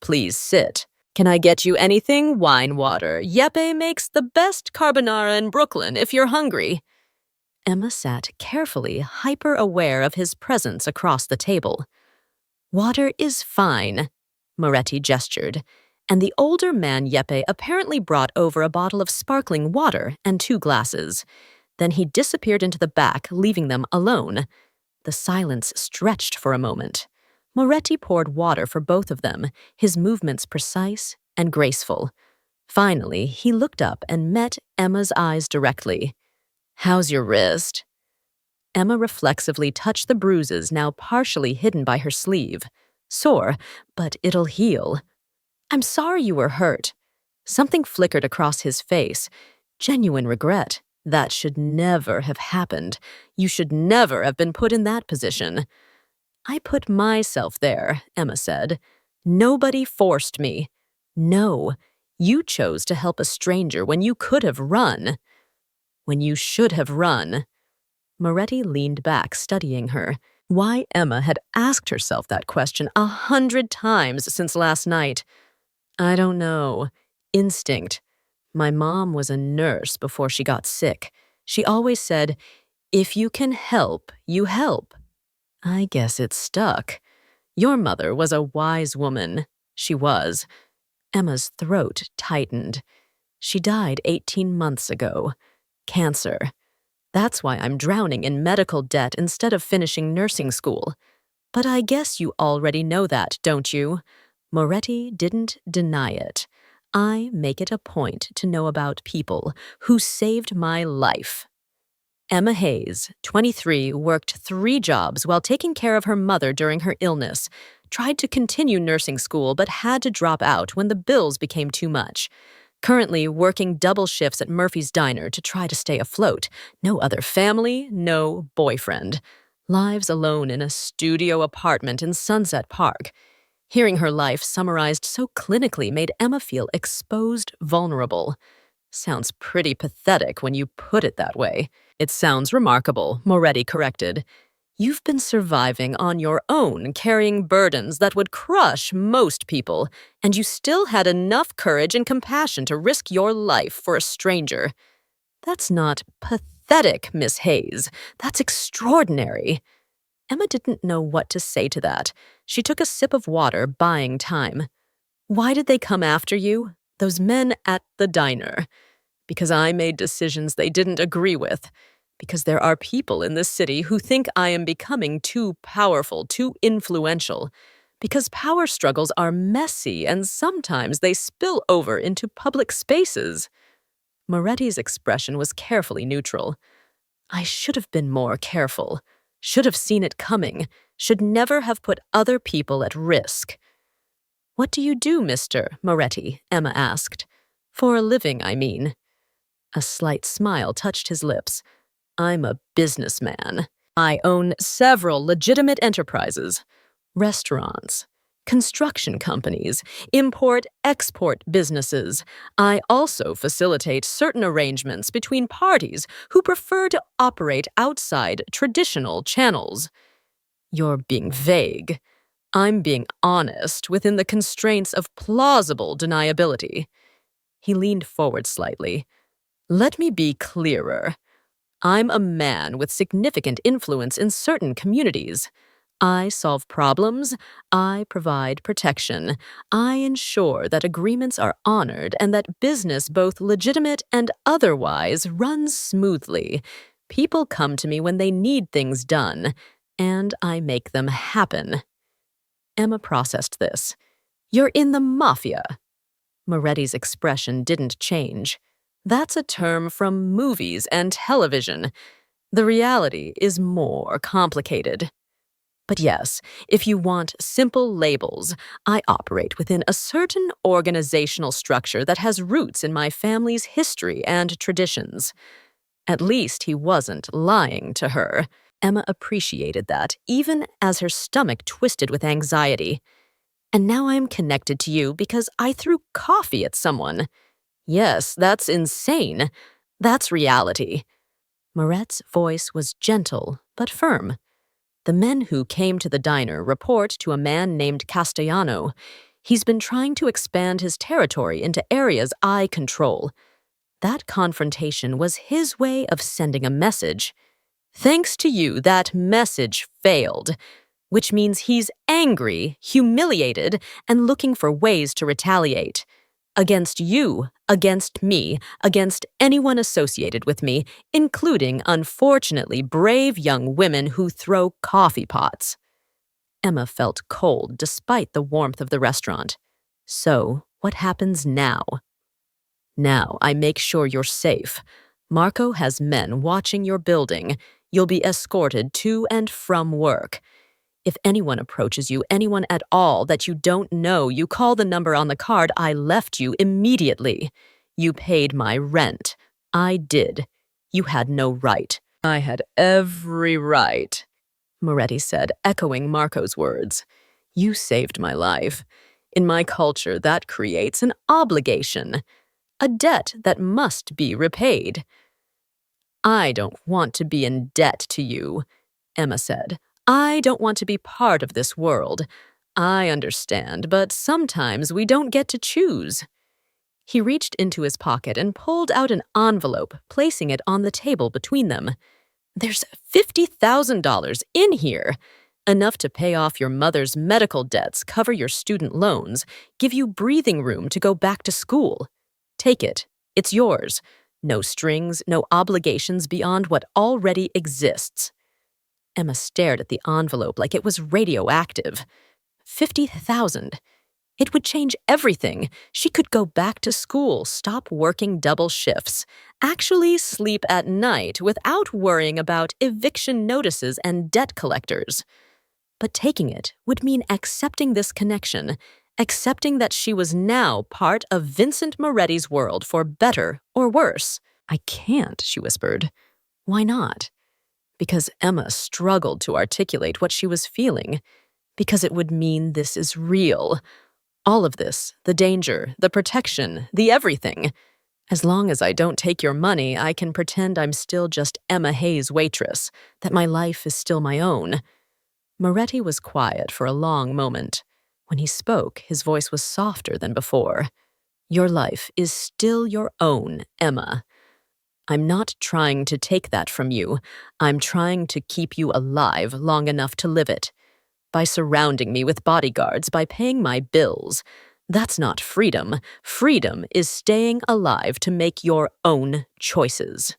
Please sit. Can I get you anything? Wine, water. Yeppe makes the best carbonara in Brooklyn if you're hungry. Emma sat carefully, hyper-aware of his presence across the table. Water is fine, Moretti gestured, and the older man Yeppe apparently brought over a bottle of sparkling water and 2 glasses. Then he disappeared into the back, leaving them alone. The silence stretched for a moment. Moretti poured water for both of them, his movements precise and graceful. Finally, he looked up and met Emma's eyes directly. How's your wrist? Emma reflexively touched the bruises now partially hidden by her sleeve. Sore, but it'll heal. I'm sorry you were hurt. Something flickered across his face. Genuine regret. That should never have happened. You should never have been put in that position. I put myself there, Emma said. Nobody forced me. No, you chose to help a stranger when you could have run. When you should have run. Moretti leaned back, studying her. Why Emma had asked herself that question 100 times since last night. I don't know. Instinct. My mom was a nurse before she got sick. She always said, "If you can help, you help." I guess it stuck. Your mother was a wise woman. She was. Emma's throat tightened. She died 18 months ago. Cancer. That's why I'm drowning in medical debt instead of finishing nursing school. But I guess you already know that, don't you? Moretti didn't deny it. I make it a point to know about people who saved my life. Emma Hayes, 23, worked 3 jobs while taking care of her mother during her illness, tried to continue nursing school but had to drop out when the bills became too much. Currently working double shifts at Murphy's Diner to try to stay afloat. No other family, no boyfriend. Lives alone in a studio apartment in Sunset Park. Hearing her life summarized so clinically made Emma feel exposed, vulnerable. Sounds pretty pathetic when you put it that way. It sounds remarkable, Moretti corrected. You've been surviving on your own, carrying burdens that would crush most people, and you still had enough courage and compassion to risk your life for a stranger. That's not pathetic, Miss Hayes. That's extraordinary. Emma didn't know what to say to that. She took a sip of water, buying time. Why did they come after you? Those men at the diner. Because I made decisions they didn't agree with. Because there are people in this city who think I am becoming too powerful, too influential. Because power struggles are messy and sometimes they spill over into public spaces. Moretti's expression was carefully neutral. I should have been more careful. Should have seen it coming. Should never have put other people at risk. What do you do, Mr. Moretti? Emma asked. For a living, I mean. A slight smile touched his lips. I'm a businessman. I own several legitimate enterprises. Restaurants, construction companies, import-export businesses. I also facilitate certain arrangements between parties who prefer to operate outside traditional channels. You're being vague. I'm being honest within the constraints of plausible deniability. He leaned forward slightly. Let me be clearer. I'm a man with significant influence in certain communities. I solve problems. I provide protection. I ensure that agreements are honored and that business, both legitimate and otherwise, runs smoothly. People come to me when they need things done, and I make them happen. Emma processed this. You're in the Mafia. Moretti's expression didn't change. That's a term from movies and television. The reality is more complicated. But yes, if you want simple labels, I operate within a certain organizational structure that has roots in my family's history and traditions. At least he wasn't lying to her. Emma appreciated that, even as her stomach twisted with anxiety. And now I'm connected to you because I threw coffee at someone. Yes, that's insane. That's reality. Moret's voice was gentle but firm. The men who came to the diner report to a man named Castellano. He's been trying to expand his territory into areas I control. That confrontation was his way of sending a message. Thanks to you, that message failed, which means he's angry, humiliated, and looking for ways to retaliate. Against you, against me, against anyone associated with me, including, unfortunately, brave young women who throw coffee pots. Emma felt cold despite the warmth of the restaurant. So, what happens now? Now, I make sure you're safe. Marco has men watching your building. You'll be escorted to and from work. If anyone approaches you, anyone at all that you don't know, you call the number on the card I left you immediately. You paid my rent. I did. You had no right. I had every right, Moretti said, echoing Marco's words. You saved my life. In my culture, that creates an obligation, a debt that must be repaid. I don't want to be in debt to you, Emma said. I don't want to be part of this world. I understand, but sometimes we don't get to choose. He reached into his pocket and pulled out an envelope, placing it on the table between them. There's $50,000 in here. Enough to pay off your mother's medical debts, cover your student loans, give you breathing room to go back to school. Take it. It's yours. No strings, no obligations beyond what already exists. Emma stared at the envelope like it was radioactive. 50,000. It would change everything. She could go back to school, stop working double shifts, actually sleep at night without worrying about eviction notices and debt collectors. But taking it would mean accepting this connection, accepting that she was now part of Vincent Moretti's world for better or worse. I can't, she whispered. Why not? Because Emma struggled to articulate what she was feeling. Because it would mean this is real. All of this, the danger, the protection, the everything. As long as I don't take your money, I can pretend I'm still just Emma Hayes' waitress, that my life is still my own. Moretti was quiet for a long moment. When he spoke, his voice was softer than before. Your life is still your own, Emma. I'm not trying to take that from you. I'm trying to keep you alive long enough to live it. By surrounding me with bodyguards, by paying my bills. That's not freedom. Freedom is staying alive to make your own choices.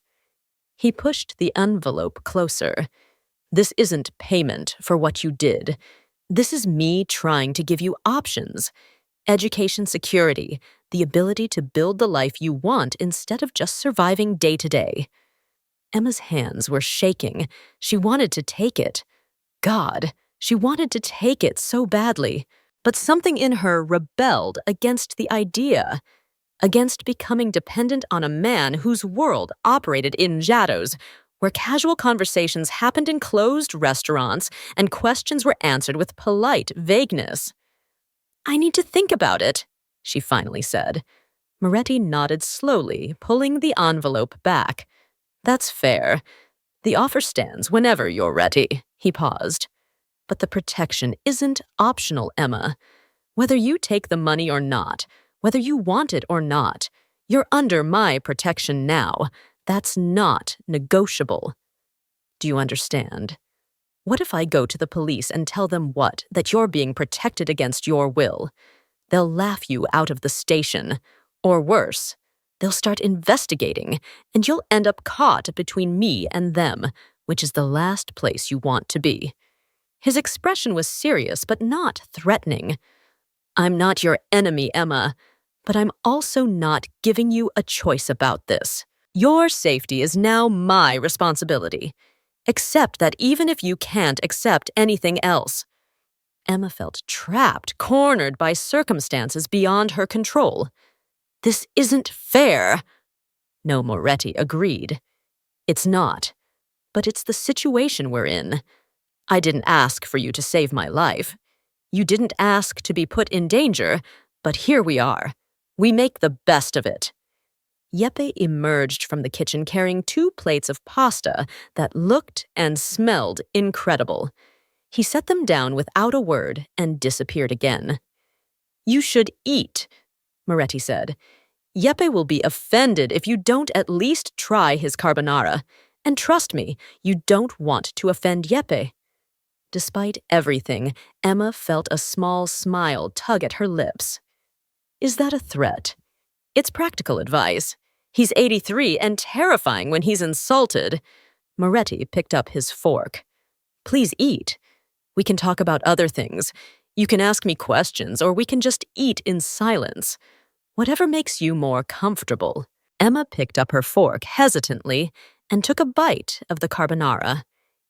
He pushed the envelope closer. This isn't payment for what you did. This is me trying to give you options. Education security, the ability to build the life you want instead of just surviving day to day. Emma's hands were shaking. She wanted to take it. God, she wanted to take it so badly. But something in her rebelled against the idea, against becoming dependent on a man whose world operated in shadows, where casual conversations happened in closed restaurants and questions were answered with polite vagueness. I need to think about it, she finally said. Moretti nodded slowly, pulling the envelope back. That's fair. The offer stands whenever you're ready. He paused. But the protection isn't optional, Emma. Whether you take the money or not, whether you want it or not, you're under my protection now. That's not negotiable. Do you understand? What if I go to the police and tell them what? That you're being protected against your will? They'll laugh you out of the station. Or worse, they'll start investigating, and you'll end up caught between me and them, which is the last place you want to be. His expression was serious, but not threatening. I'm not your enemy, Emma, but I'm also not giving you a choice about this. Your safety is now my responsibility. Accept that even if you can't accept anything else. Emma felt trapped, cornered by circumstances beyond her control. This isn't fair. No, Moretti agreed. It's not, but it's the situation we're in. I didn't ask for you to save my life. You didn't ask to be put in danger, but here we are. We make the best of it. Jeppe emerged from the kitchen carrying 2 plates of pasta that looked and smelled incredible. He set them down without a word and disappeared again. You should eat, Moretti said. Jeppe will be offended if you don't at least try his carbonara. And trust me, you don't want to offend Jeppe. Despite everything, Emma felt a small smile tug at her lips. Is that a threat? It's practical advice. He's 83 and terrifying when he's insulted. Moretti picked up his fork. Please eat. We can talk about other things. You can ask me questions, or we can just eat in silence. Whatever makes you more comfortable. Emma picked up her fork hesitantly and took a bite of the carbonara.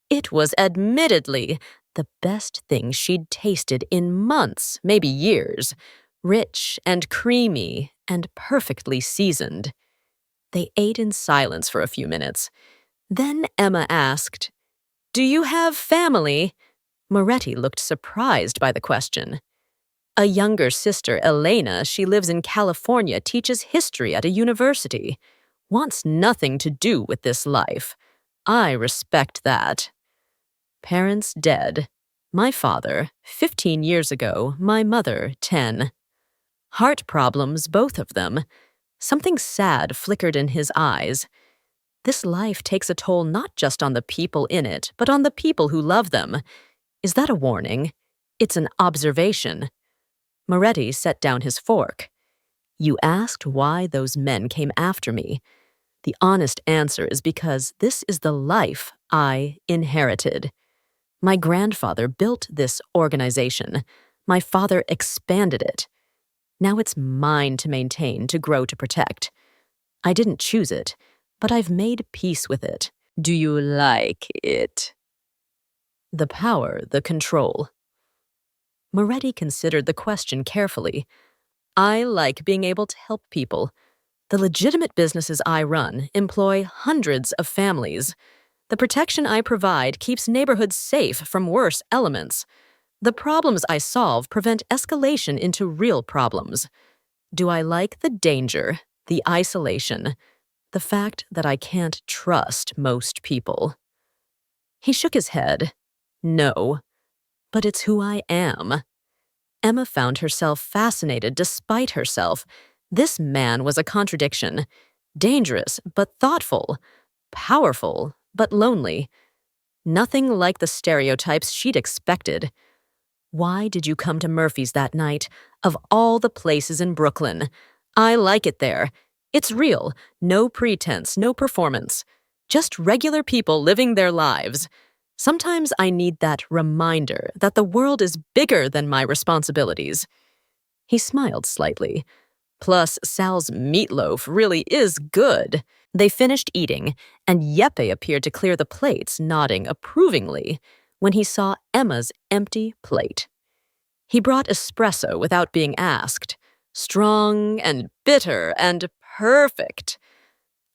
It was admittedly the best thing she'd tasted in months, maybe years. Rich and creamy and perfectly seasoned. They ate in silence for a few minutes. Then Emma asked, Do you have family? Moretti looked surprised by the question. A younger sister, Elena, she lives in California, teaches history at a university. Wants nothing to do with this life. I respect that. Parents dead. My father, 15 years ago, my mother, 10. Heart problems, both of them. Something sad flickered in his eyes. This life takes a toll not just on the people in it, but on the people who love them. Is that a warning? It's an observation. Moretti set down his fork. You asked why those men came after me. The honest answer is because this is the life I inherited. My grandfather built this organization. My father expanded it. Now it's mine to maintain, to grow, to protect. I didn't choose it, but I've made peace with it. Do you like it? The power, the control. Moretti considered the question carefully. I like being able to help people. The legitimate businesses I run employ hundreds of families. The protection I provide keeps neighborhoods safe from worse elements. The problems I solve prevent escalation into real problems. Do I like the danger, the isolation, the fact that I can't trust most people? He shook his head. No, but it's who I am. Emma found herself fascinated despite herself. This man was a contradiction. Dangerous, but thoughtful. Powerful, but lonely. Nothing like the stereotypes she'd expected. Why did you come to Murphy's that night? Of all the places in Brooklyn. I like it there. It's real. No pretense, no performance. Just regular people living their lives. Sometimes I need that reminder that the world is bigger than my responsibilities. He smiled slightly. Plus, Sal's meatloaf really is good. They finished eating, and Yeppe appeared to clear the plates, nodding approvingly, when he saw Emma's empty plate. He brought espresso without being asked. Strong and bitter and perfect.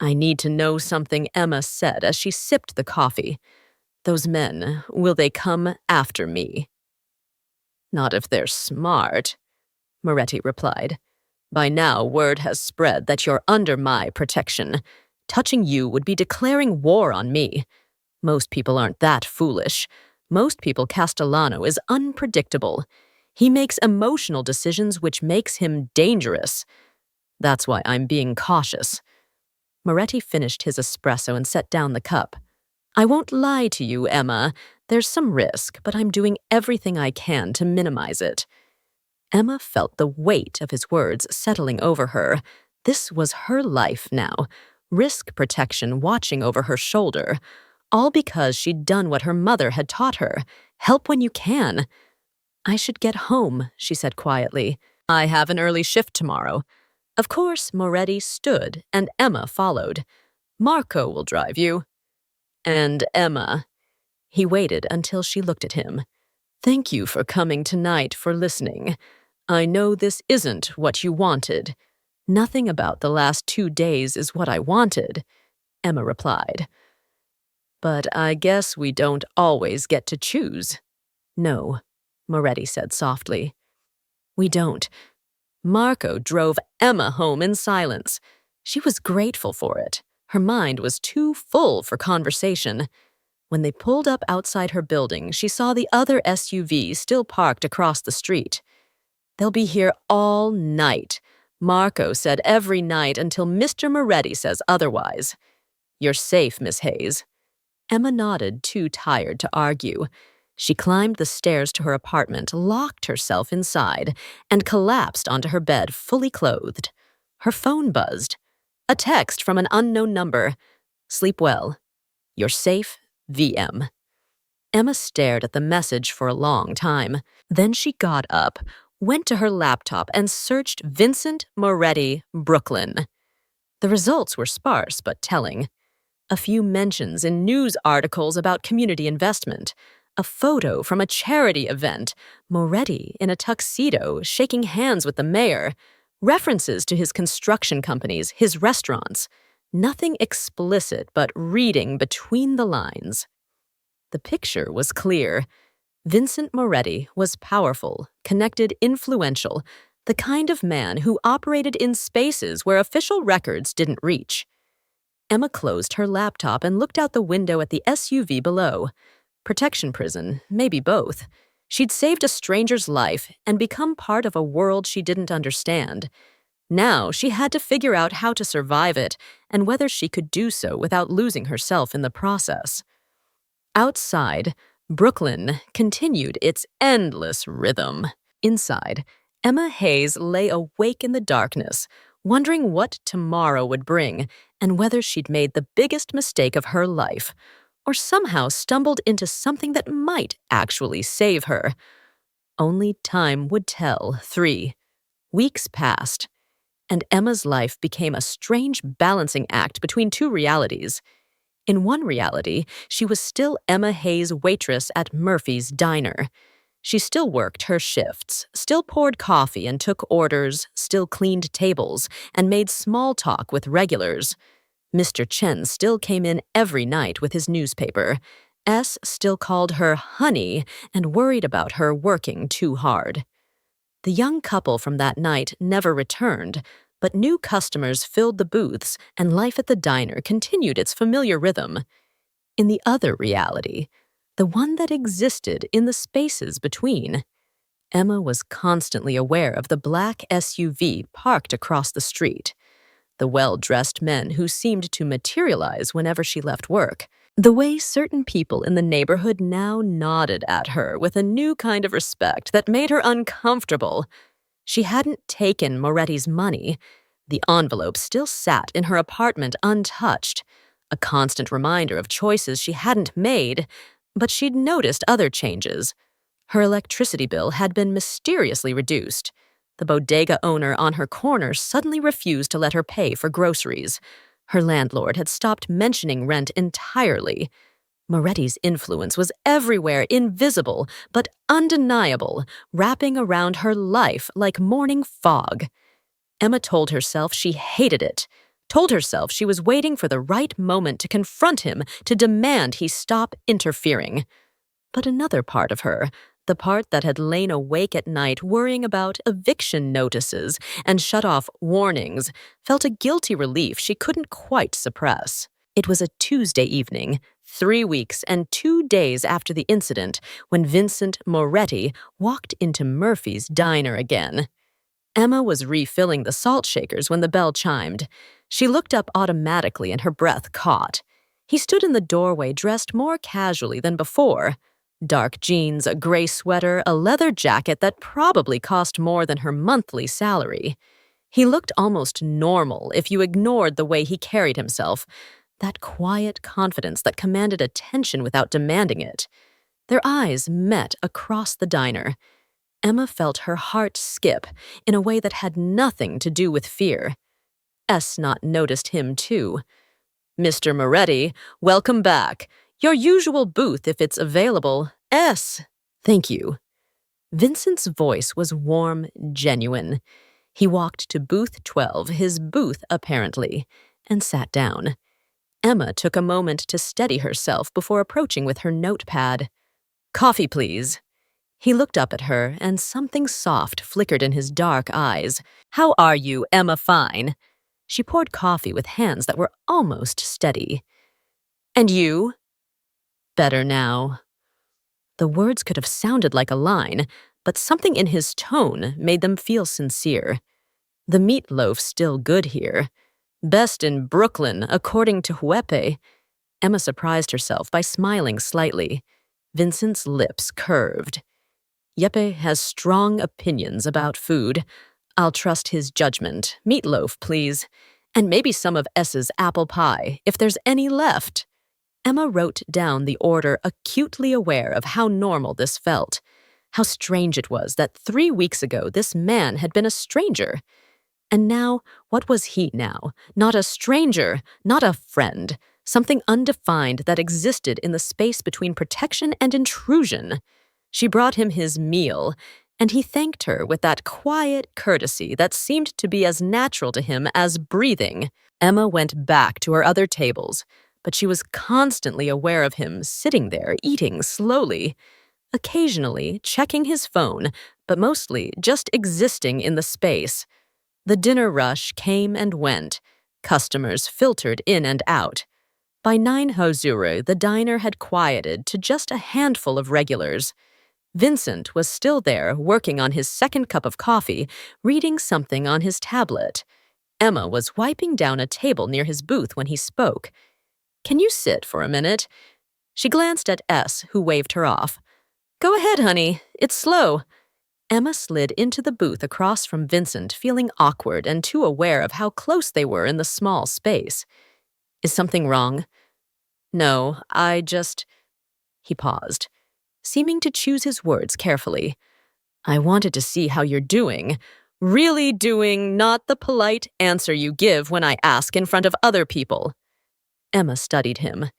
I need to know something, Emma said as she sipped the coffee. Those men, will they come after me? Not if they're smart, Moretti replied. By now, word has spread that you're under my protection. Touching you would be declaring war on me. Most people aren't that foolish. Most people Castellano is unpredictable. He makes emotional decisions which makes him dangerous. That's why I'm being cautious. Moretti finished his espresso and set down the cup. I won't lie to you, Emma. There's some risk, but I'm doing everything I can to minimize it. Emma felt the weight of his words settling over her. This was her life now. Risk protection watching over her shoulder. All because she'd done what her mother had taught her. Help when you can. I should get home, she said quietly. I have an early shift tomorrow. Of course, Moretti stood, and Emma followed. Marco will drive you. And Emma. He waited until she looked at him. Thank you for coming tonight, for listening. I know this isn't what you wanted. Nothing about the last 2 days is what I wanted, Emma replied. But I guess we don't always get to choose. No, Moretti said softly. We don't. Marco drove Emma home in silence. She was grateful for it. Her mind was too full for conversation. When they pulled up outside her building, she saw the other SUV still parked across the street. They'll be here all night. Marco said every night until Mr. Moretti says otherwise. You're safe, Miss Hayes. Emma nodded, too tired to argue. She climbed the stairs to her apartment, locked herself inside, and collapsed onto her bed fully clothed. Her phone buzzed. A text from an unknown number. Sleep well. You're safe, VM. Emma stared at the message for a long time. Then she got up, went to her laptop, and searched Vincent Moretti, Brooklyn. The results were sparse but telling. A few mentions in news articles about community investment. A photo from a charity event. Moretti in a tuxedo shaking hands with the mayor. References to his construction companies, his restaurants. Nothing explicit but reading between the lines. The picture was clear. Vincent Moretti was powerful, connected, influential, the kind of man who operated in spaces where official records didn't reach. Emma closed her laptop and looked out the window at the SUV below. Protection prison, maybe both. She'd saved a stranger's life and become part of a world she didn't understand. Now she had to figure out how to survive it and whether she could do so without losing herself in the process. Outside, Brooklyn continued its endless rhythm. Inside, Emma Hayes lay awake in the darkness, wondering what tomorrow would bring and whether she'd made the biggest mistake of her life, or somehow stumbled into something that might actually save her. Only time would tell. 3 weeks passed, and Emma's life became a strange balancing act between two realities. In one reality, she was still Emma Hayes' waitress at Murphy's Diner. She still worked her shifts, still poured coffee and took orders, still cleaned tables, and made small talk with regulars. Mr. Chen still came in every night with his newspaper. S still called her honey and worried about her working too hard. The young couple from that night never returned, but new customers filled the booths and life at the diner continued its familiar rhythm. In the other reality, the one that existed in the spaces between, Emma was constantly aware of the black SUV parked across the street, the well-dressed men who seemed to materialize whenever she left work, the way certain people in the neighborhood now nodded at her with a new kind of respect that made her uncomfortable. She hadn't taken Moretti's money. The envelope still sat in her apartment untouched, a constant reminder of choices she hadn't made, but she'd noticed other changes. Her electricity bill had been mysteriously reduced. The bodega owner on her corner suddenly refused to let her pay for groceries. Her landlord had stopped mentioning rent entirely. Moretti's influence was everywhere, invisible but undeniable, wrapping around her life like morning fog. Emma told herself she hated it, told herself she was waiting for the right moment to confront him, to demand he stop interfering. But another part of her, the part that had lain awake at night worrying about eviction notices and shut-off warnings, felt a guilty relief she couldn't quite suppress. It was a Tuesday evening, 3 weeks and 2 days after the incident, when Vincent Moretti walked into Murphy's Diner again. Emma was refilling the salt shakers when the bell chimed. She looked up automatically and her breath caught. He stood in the doorway dressed more casually than before. Dark jeans, a gray sweater, a leather jacket that probably cost more than her monthly salary. He looked almost normal if you ignored the way he carried himself, that quiet confidence that commanded attention without demanding it. Their eyes met across the diner. Emma felt her heart skip in a way that had nothing to do with fear. Not noticed him too. "Mr. Moretti, welcome back. Your usual booth if it's available. S. Thank you." Vincent's voice was warm, genuine. He walked to booth 12, his booth apparently, and sat down. Emma took a moment to steady herself before approaching with her notepad. "Coffee, please." He looked up at her, and something soft flickered in his dark eyes. "How are you, Emma Fine?" She poured coffee with hands that were almost steady. "And you?" "Better now." The words could have sounded like a line, but something in his tone made them feel sincere. The meatloaf's still good here. Best in Brooklyn, according to Huepe. Emma surprised herself by smiling slightly. Vincent's lips curved. Yepe has strong opinions about food. I'll trust his judgment. Meatloaf, please. And maybe some of S's apple pie, if there's any left. Emma wrote down the order, acutely aware of how normal this felt. How strange it was that 3 weeks ago this man had been a stranger. And now, what was he now? Not a stranger, not a friend. Something undefined that existed in the space between protection and intrusion. She brought him his meal, and he thanked her with that quiet courtesy that seemed to be as natural to him as breathing. Emma went back to her other tables, but she was constantly aware of him sitting there, eating slowly, occasionally checking his phone, but mostly just existing in the space. The dinner rush came and went. Customers filtered in and out. By 9:00, the diner had quieted to just a handful of regulars. Vincent was still there, working on his second cup of coffee, reading something on his tablet. Emma was wiping down a table near his booth when he spoke. "Can you sit for a minute?" She glanced at S, who waved her off. "Go ahead, honey. It's slow." Emma slid into the booth across from Vincent, feeling awkward and too aware of how close they were in the small space. "Is something wrong?" "No, I just—" He paused, seeming to choose his words carefully. "I wanted to see how you're doing. Really doing, not the polite answer you give when I ask in front of other people." Emma studied him.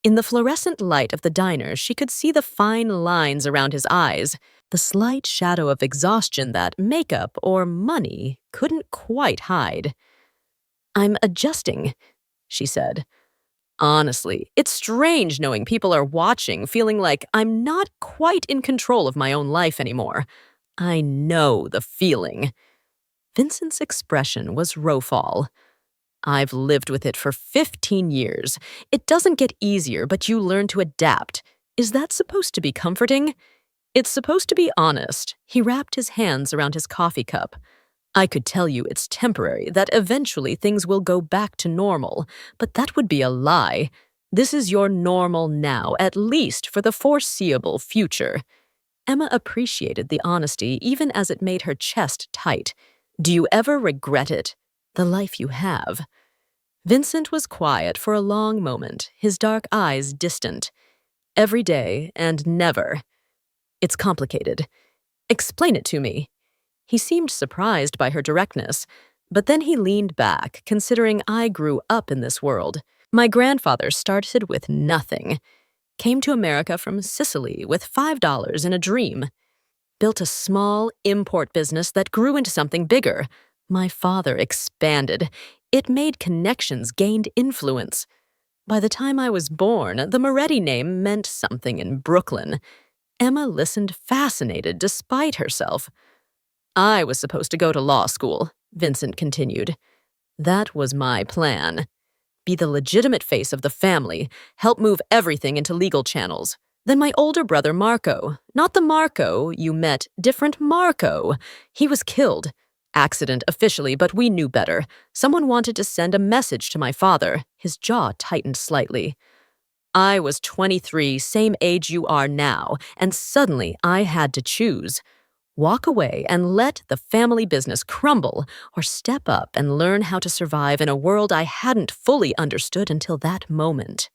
In the fluorescent light of the diner, she could see the fine lines around his eyes, the slight shadow of exhaustion that makeup or money couldn't quite hide. "I'm adjusting," she said. "Honestly, it's strange knowing people are watching, feeling like I'm not quite in control of my own life anymore. I know the feeling." Vincent's expression was rowfall. "I've lived with it for 15 years. It doesn't get easier, but you learn to adapt. Is that supposed to be comforting?" "It's supposed to be honest." He wrapped his hands around his coffee cup. "I could tell you it's temporary, that eventually things will go back to normal, but that would be a lie. This is your normal now, at least for the foreseeable future." Emma appreciated the honesty even as it made her chest tight. "Do you ever regret it? The life you have?" Vincent was quiet for a long moment, his dark eyes distant. "Every day and never." "It's complicated. Explain it to me." He seemed surprised by her directness, but then he leaned back, considering I grew up in this world. My grandfather started with nothing. Came to America from Sicily with $5 in a dream. Built a small import business that grew into something bigger. My father expanded. It made connections, gained influence. By the time I was born, the Moretti name meant something in Brooklyn. Emma listened fascinated despite herself. "I was supposed to go to law school," Vincent continued. "That was my plan. Be the legitimate face of the family, help move everything into legal channels. Then my older brother Marco, not the Marco you met, different Marco. He was killed. Accident officially, but we knew better. Someone wanted to send a message to my father." His jaw tightened slightly. "I was 23, same age you are now, and suddenly I had to choose. Walk away and let the family business crumble, or step up and learn how to survive in a world I hadn't fully understood until that moment.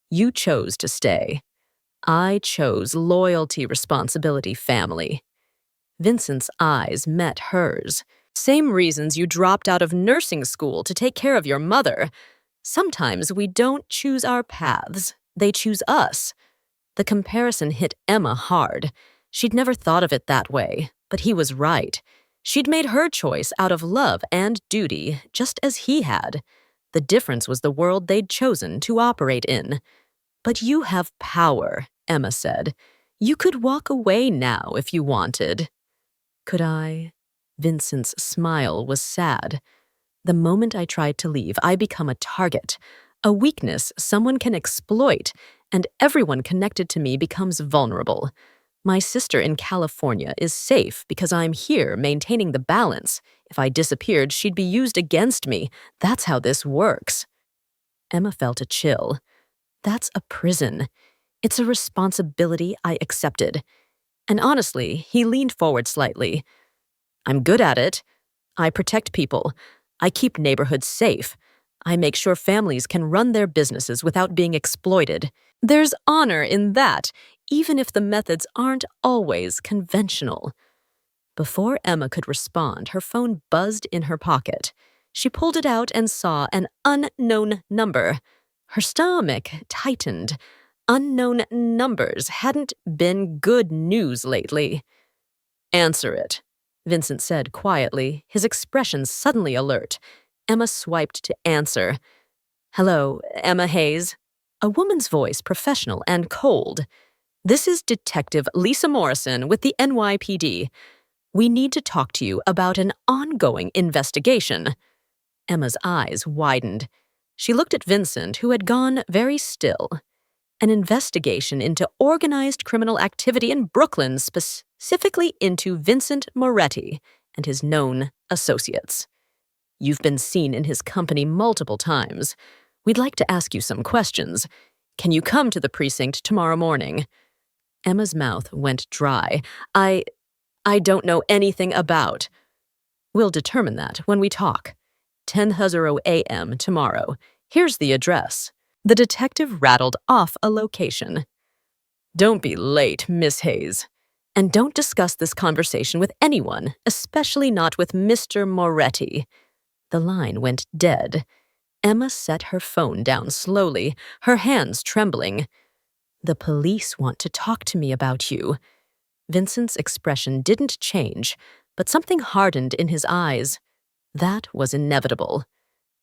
You chose to stay. I chose loyalty, responsibility, family." Vincent's eyes met hers. "Same reasons you dropped out of nursing school to take care of your mother. Sometimes we don't choose our paths. They choose us." The comparison hit Emma hard. She'd never thought of it that way, but he was right. She'd made her choice out of love and duty, just as he had. The difference was the world they'd chosen to operate in. "But you have power," Emma said. "You could walk away now if you wanted." "Could I?" Vincent's smile was sad. "The moment I tried to leave, I become a target, a weakness someone can exploit, and everyone connected to me becomes vulnerable. My sister in California is safe because I'm here maintaining the balance. If I disappeared, she'd be used against me. That's how this works." Emma felt a chill. "That's a prison. It's a responsibility I accepted." And honestly, he leaned forward slightly. "I'm good at it. I protect people. I keep neighborhoods safe. I make sure families can run their businesses without being exploited. There's honor in that, even if the methods aren't always conventional." Before Emma could respond, her phone buzzed in her pocket. She pulled it out and saw an unknown number. Her stomach tightened. Unknown numbers hadn't been good news lately. "Answer it," Vincent said quietly, his expression suddenly alert. Emma swiped to answer. "Hello, Emma Hayes." A woman's voice, professional and cold. "This is Detective Lisa Morrison with the NYPD. We need to talk to you about an ongoing investigation." Emma's eyes widened. She looked at Vincent, who had gone very still. An investigation into organized criminal activity in Brooklyn, specifically into Vincent Moretti and his known associates. You've been seen in his company multiple times. We'd like to ask you some questions. Can you come to the precinct tomorrow morning? Emma's mouth went dry. I don't know anything about. We'll determine that when we talk. 10:00 a.m. tomorrow. Here's the address. The detective rattled off a location. Don't be late, Miss Hayes. And don't discuss this conversation with anyone, especially not with Mr. Moretti. The line went dead. Emma set her phone down slowly, her hands trembling. The police want to talk to me about you. Vincent's expression didn't change, but something hardened in his eyes. That was inevitable.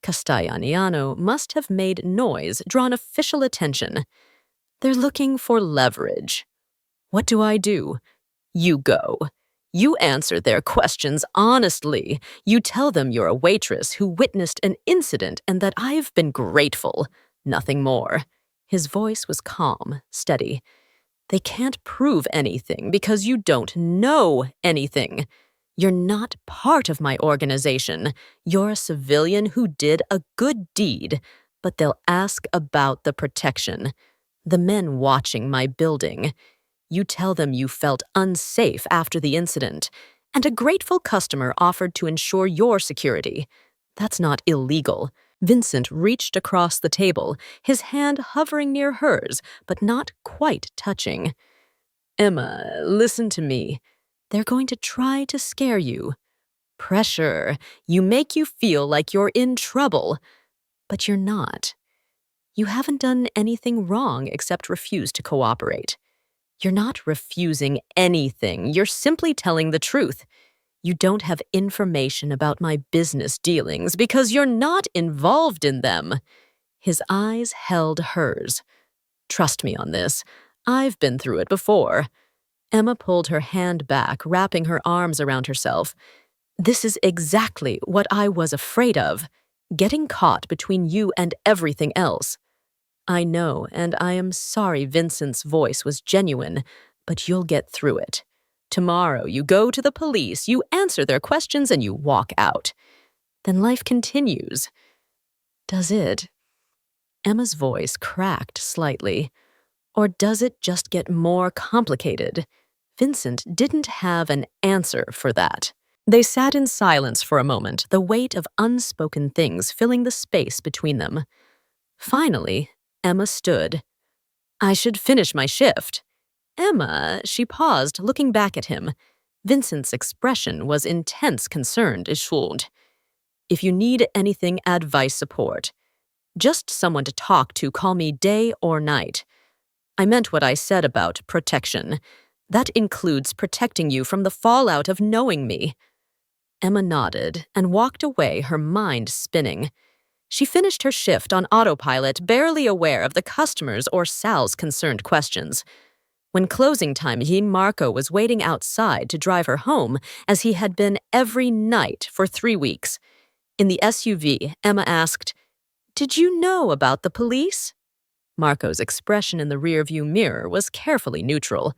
Castellaniano must have made noise, drawn official attention. They're looking for leverage. What do? You go. You answer their questions honestly. You tell them you're a waitress who witnessed an incident and that I've been grateful. Nothing more. His voice was calm, steady. They can't prove anything because you don't know anything. You're not part of my organization. You're a civilian who did a good deed, but they'll ask about the protection. The men watching my building. You tell them you felt unsafe after the incident, and a grateful customer offered to ensure your security. That's not illegal. Vincent reached across the table, his hand hovering near hers, but not quite touching. Emma, listen to me. They're going to try to scare you. Pressure. You make you feel like you're in trouble. But you're not. You haven't done anything wrong except refuse to cooperate. You're not refusing anything. You're simply telling the truth. You don't have information about my business dealings because you're not involved in them. His eyes held hers. Trust me on this. I've been through it before. Emma pulled her hand back, wrapping her arms around herself. This is exactly what I was afraid of, getting caught between you and everything else. I know, and I am sorry Vincent's voice was genuine, but you'll get through it. Tomorrow you go to the police, you answer their questions, and you walk out. Then life continues. Does it? Emma's voice cracked slightly. Or does it just get more complicated? Vincent didn't have an answer for that. They sat in silence for a moment, the weight of unspoken things filling the space between them. Finally, Emma stood. I should finish my shift. Emma, she paused, looking back at him. Vincent's expression was intense concern. If you need anything, advice, support. Just someone to talk to, call me day or night. I meant what I said about protection. That includes protecting you from the fallout of knowing me. Emma nodded and walked away, her mind spinning. She finished her shift on autopilot, barely aware of the customers' or Sal's concerned questions. When closing time came, Marco was waiting outside to drive her home, as he had been every night for 3 weeks. In the SUV, Emma asked, Did you know about the police? Marco's expression in the rearview mirror was carefully neutral.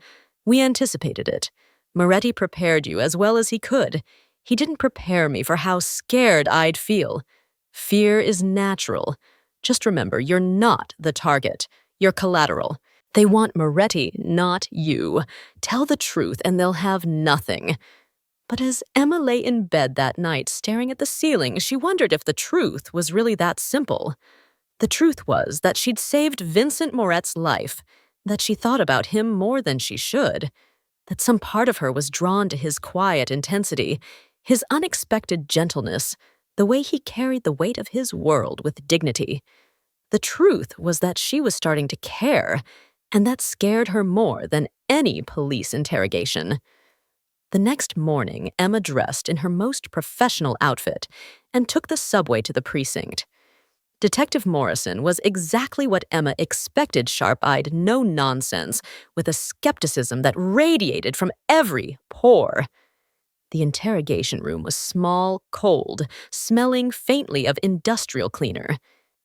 We anticipated it. Moretti prepared you as well as he could. He didn't prepare me for how scared I'd feel. Fear is natural. Just remember, you're not the target. You're collateral. They want Moretti, not you. Tell the truth and they'll have nothing. But as Emma lay in bed that night staring at the ceiling, she wondered if the truth was really that simple. The truth was that she'd saved Vincent Moretti's life, that she thought about him more than she should, that some part of her was drawn to his quiet intensity, his unexpected gentleness, the way he carried the weight of his world with dignity. The truth was that she was starting to care, and that scared her more than any police interrogation. The next morning, Emma dressed in her most professional outfit and took the subway to the precinct. Detective Morrison was exactly what Emma expected, sharp-eyed, no-nonsense, with a skepticism that radiated from every pore. The interrogation room was small, cold, smelling faintly of industrial cleaner.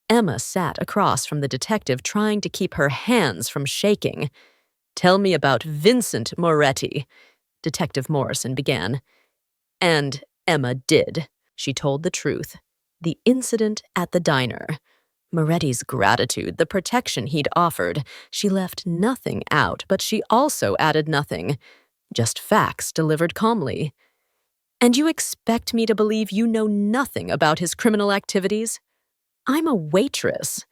Emma sat across from the detective, trying to keep her hands from shaking. "Tell me about Vincent Moretti," Detective Morrison began. And Emma did. She told the truth. The incident at the diner. Moretti's gratitude, the protection he'd offered. She left nothing out, but she also added nothing. Just facts delivered calmly. "And you expect me to believe you know nothing about his criminal activities?" "I'm a waitress,"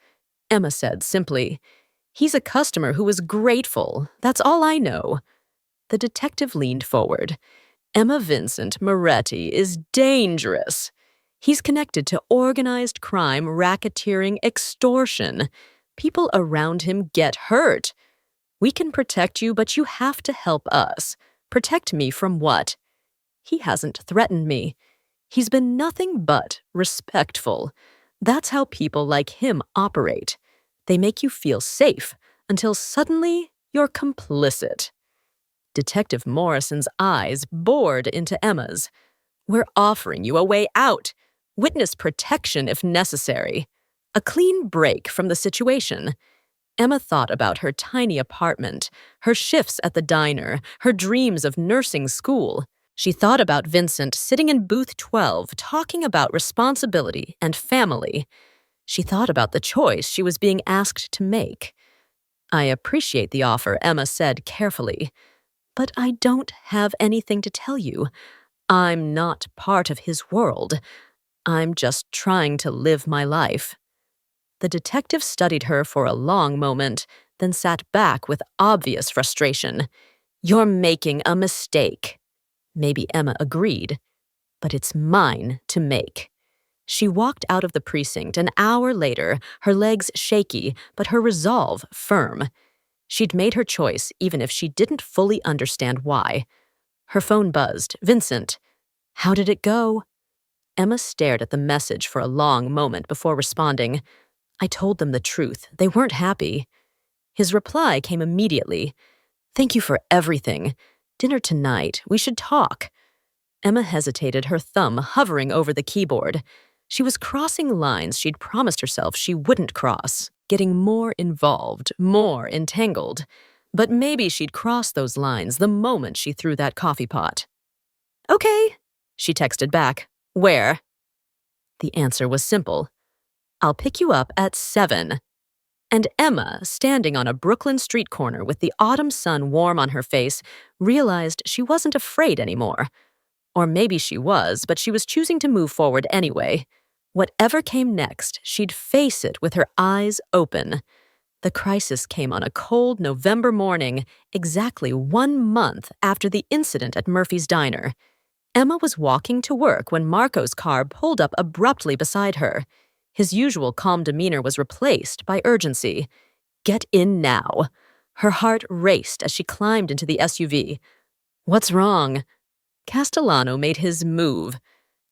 Emma said simply. "He's a customer who was grateful. That's all I know." The detective leaned forward. "Emma Vincent Moretti is dangerous. He's connected to organized crime, racketeering, extortion. People around him get hurt. We can protect you, but you have to help us. Protect me from what? He hasn't threatened me. He's been nothing but respectful. That's how people like him operate. They make you feel safe until suddenly you're complicit." Detective Morrison's eyes bored into Emma's. "We're offering you a way out. Witness protection if necessary. A clean break from the situation." Emma thought about her tiny apartment, her shifts at the diner, her dreams of nursing school. She thought about Vincent sitting in booth 12 talking about responsibility and family. She thought about the choice she was being asked to make. "I appreciate the offer," Emma said carefully. "But I don't have anything to tell you. I'm not part of his world. I'm just trying to live my life." The detective studied her for a long moment, then sat back with obvious frustration. "You're making a mistake." Maybe Emma agreed. "But it's mine to make." She walked out of the precinct an hour later, her legs shaky, but her resolve firm. She'd made her choice, even if she didn't fully understand why. Her phone buzzed. "Vincent." "How did it go?" Emma stared at the message for a long moment before responding. "I told them the truth. They weren't happy." His reply came immediately. "Thank you for everything. Dinner tonight. We should talk." Emma hesitated, her thumb hovering over the keyboard. She was crossing lines she'd promised herself she wouldn't cross, getting more involved, more entangled. But maybe she'd cross those lines the moment she threw that coffee pot. "Okay," she texted back. "Where?" The answer was simple. "I'll pick you up at 7. And Emma, standing on a Brooklyn street corner with the autumn sun warm on her face, realized she wasn't afraid anymore. Or maybe she was, but she was choosing to move forward anyway. Whatever came next, she'd face it with her eyes open. The crisis came on a cold November morning, exactly 1 month after the incident at Murphy's Diner. Emma was walking to work when Marco's car pulled up abruptly beside her. His usual calm demeanor was replaced by urgency. "Get in now." Her heart raced as she climbed into the SUV. "What's wrong?" Castellano made his move.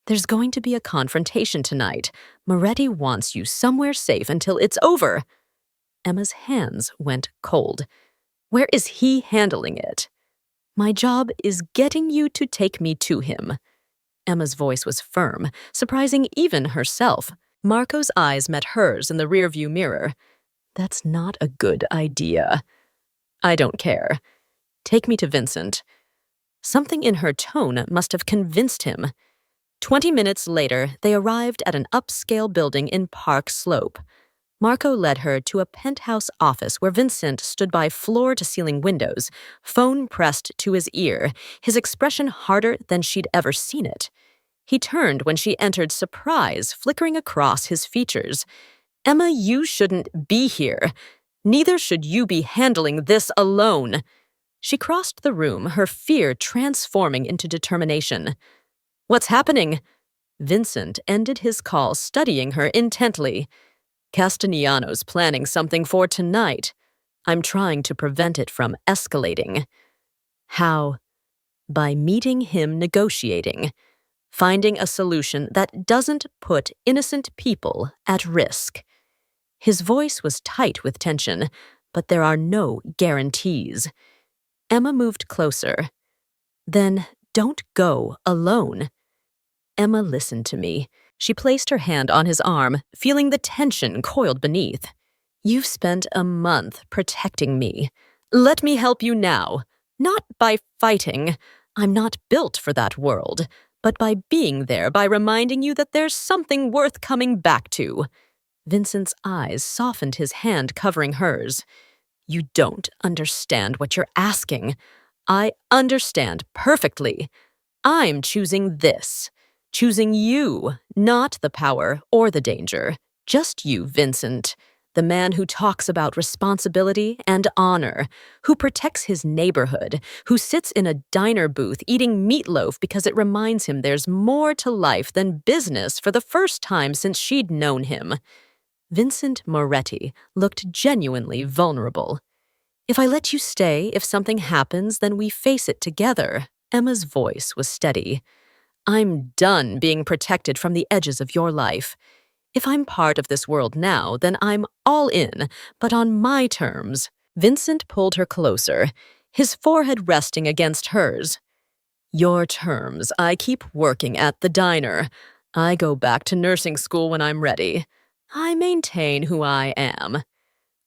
"There's going to be a confrontation tonight. Moretti wants you somewhere safe until it's over." Emma's hands went cold. "Where is he handling it?" "My job is getting you to take me to him." Emma's voice was firm, surprising even herself. Marco's eyes met hers in the rearview mirror. "That's not a good idea." "I don't care. Take me to Vincent." Something in her tone must have convinced him. 20 minutes later, they arrived at an upscale building in Park Slope. Marco led her to a penthouse office where Vincent stood by floor-to-ceiling windows, phone pressed to his ear, his expression harder than she'd ever seen it. He turned when she entered, surprise flickering across his features. "Emma, you shouldn't be here. Neither should you be handling this alone." She crossed the room, her fear transforming into determination. "What's happening?" Vincent ended his call, studying her intently. "Castellano's planning something for tonight. I'm trying to prevent it from escalating." "How?" "By meeting him negotiating. Finding a solution that doesn't put innocent people at risk." His voice was tight with tension, but there are no guarantees. Emma moved closer. "Then don't go alone." "Emma, listen to me. She placed her hand on his arm, feeling the tension coiled beneath. You've spent a month protecting me. Let me help you now. Not by fighting. I'm not built for that world. But by being there, by reminding you that there's something worth coming back to. Vincent's eyes softened, his hand covering hers. You don't understand what you're asking. I understand perfectly. I'm choosing this. Choosing you, not the power or the danger. Just you, Vincent. The man who talks about responsibility and honor, who protects his neighborhood, who sits in a diner booth eating meatloaf because it reminds him there's more to life than business for the first time since she'd known him. Vincent Moretti looked genuinely vulnerable. If I let you stay, if something happens, then we face it together. Emma's voice was steady. I'm done being protected from the edges of your life. If I'm part of this world now, then I'm all in, but on my terms. Vincent pulled her closer, his forehead resting against hers. Your terms. I keep working at the diner. I go back to nursing school when I'm ready. I maintain who I am.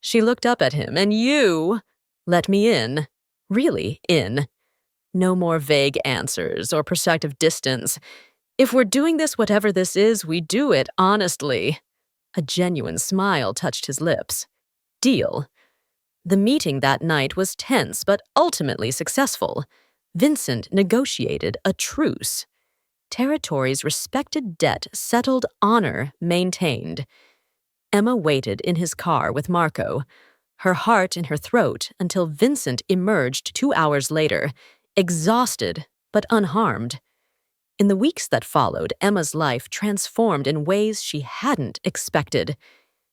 She looked up at him, and you let me in. Really in. No more vague answers or perspective distance. If we're doing this, whatever this is, we do it honestly. A genuine smile touched his lips. Deal. The meeting that night was tense but ultimately successful. Vincent negotiated a truce. Territory's respected debt settled, honor maintained. Emma waited in his car with Marco, her heart in her throat until Vincent emerged 2 hours later, exhausted but unharmed. In the weeks that followed, Emma's life transformed in ways she hadn't expected.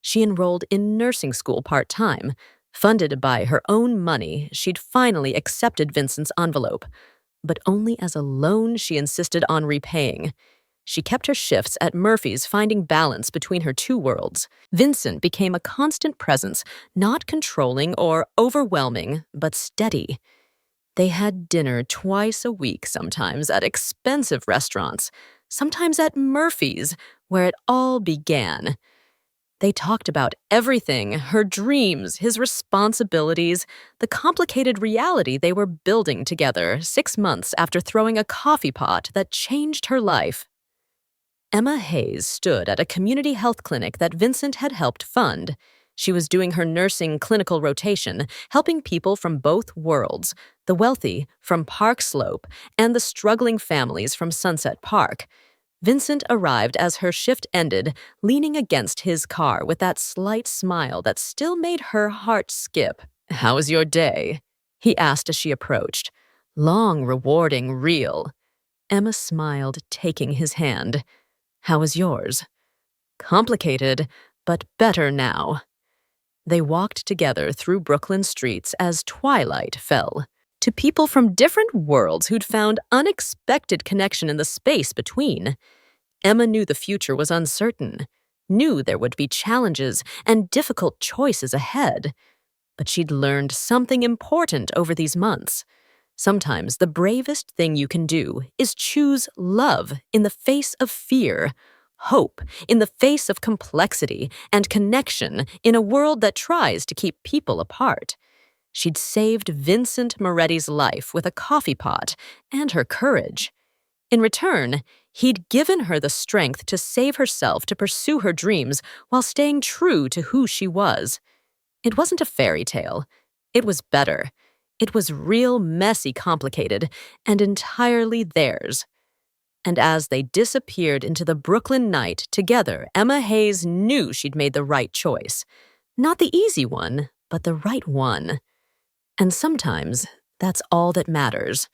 She enrolled in nursing school part-time. Funded by her own money, she'd finally accepted Vincent's envelope, but only as a loan she insisted on repaying. She kept her shifts at Murphy's, finding balance between her two worlds. Vincent became a constant presence, not controlling or overwhelming, but steady. They had dinner twice a week, sometimes at expensive restaurants, sometimes at Murphy's, where it all began. They talked about everything, her dreams, his responsibilities, the complicated reality they were building together 6 months after throwing a coffee pot that changed her life. Emma Hayes stood at a community health clinic that Vincent had helped fund. She was doing her nursing clinical rotation, helping people from both worlds, the wealthy from Park Slope and the struggling families from Sunset Park. Vincent arrived as her shift ended, leaning against his car with that slight smile that still made her heart skip. "How was your day?" he asked as she approached. "Long, rewarding, real." Emma smiled, taking his hand. "How was yours?" "Complicated, but better now." They walked together through Brooklyn streets as twilight fell. To people from different worlds who'd found unexpected connection in the space between. Emma knew the future was uncertain, knew there would be challenges and difficult choices ahead. But she'd learned something important over these months. Sometimes the bravest thing you can do is choose love in the face of fear, hope in the face of complexity, and connection in a world that tries to keep people apart. She'd saved Vincent Moretti's life with a coffee pot and her courage. In return, he'd given her the strength to save herself to pursue her dreams while staying true to who she was. It wasn't a fairy tale. It was better. It was real, messy, complicated, and entirely theirs. And as they disappeared into the Brooklyn night together, Emma Hayes knew she'd made the right choice. Not the easy one, but the right one. And sometimes, that's all that matters.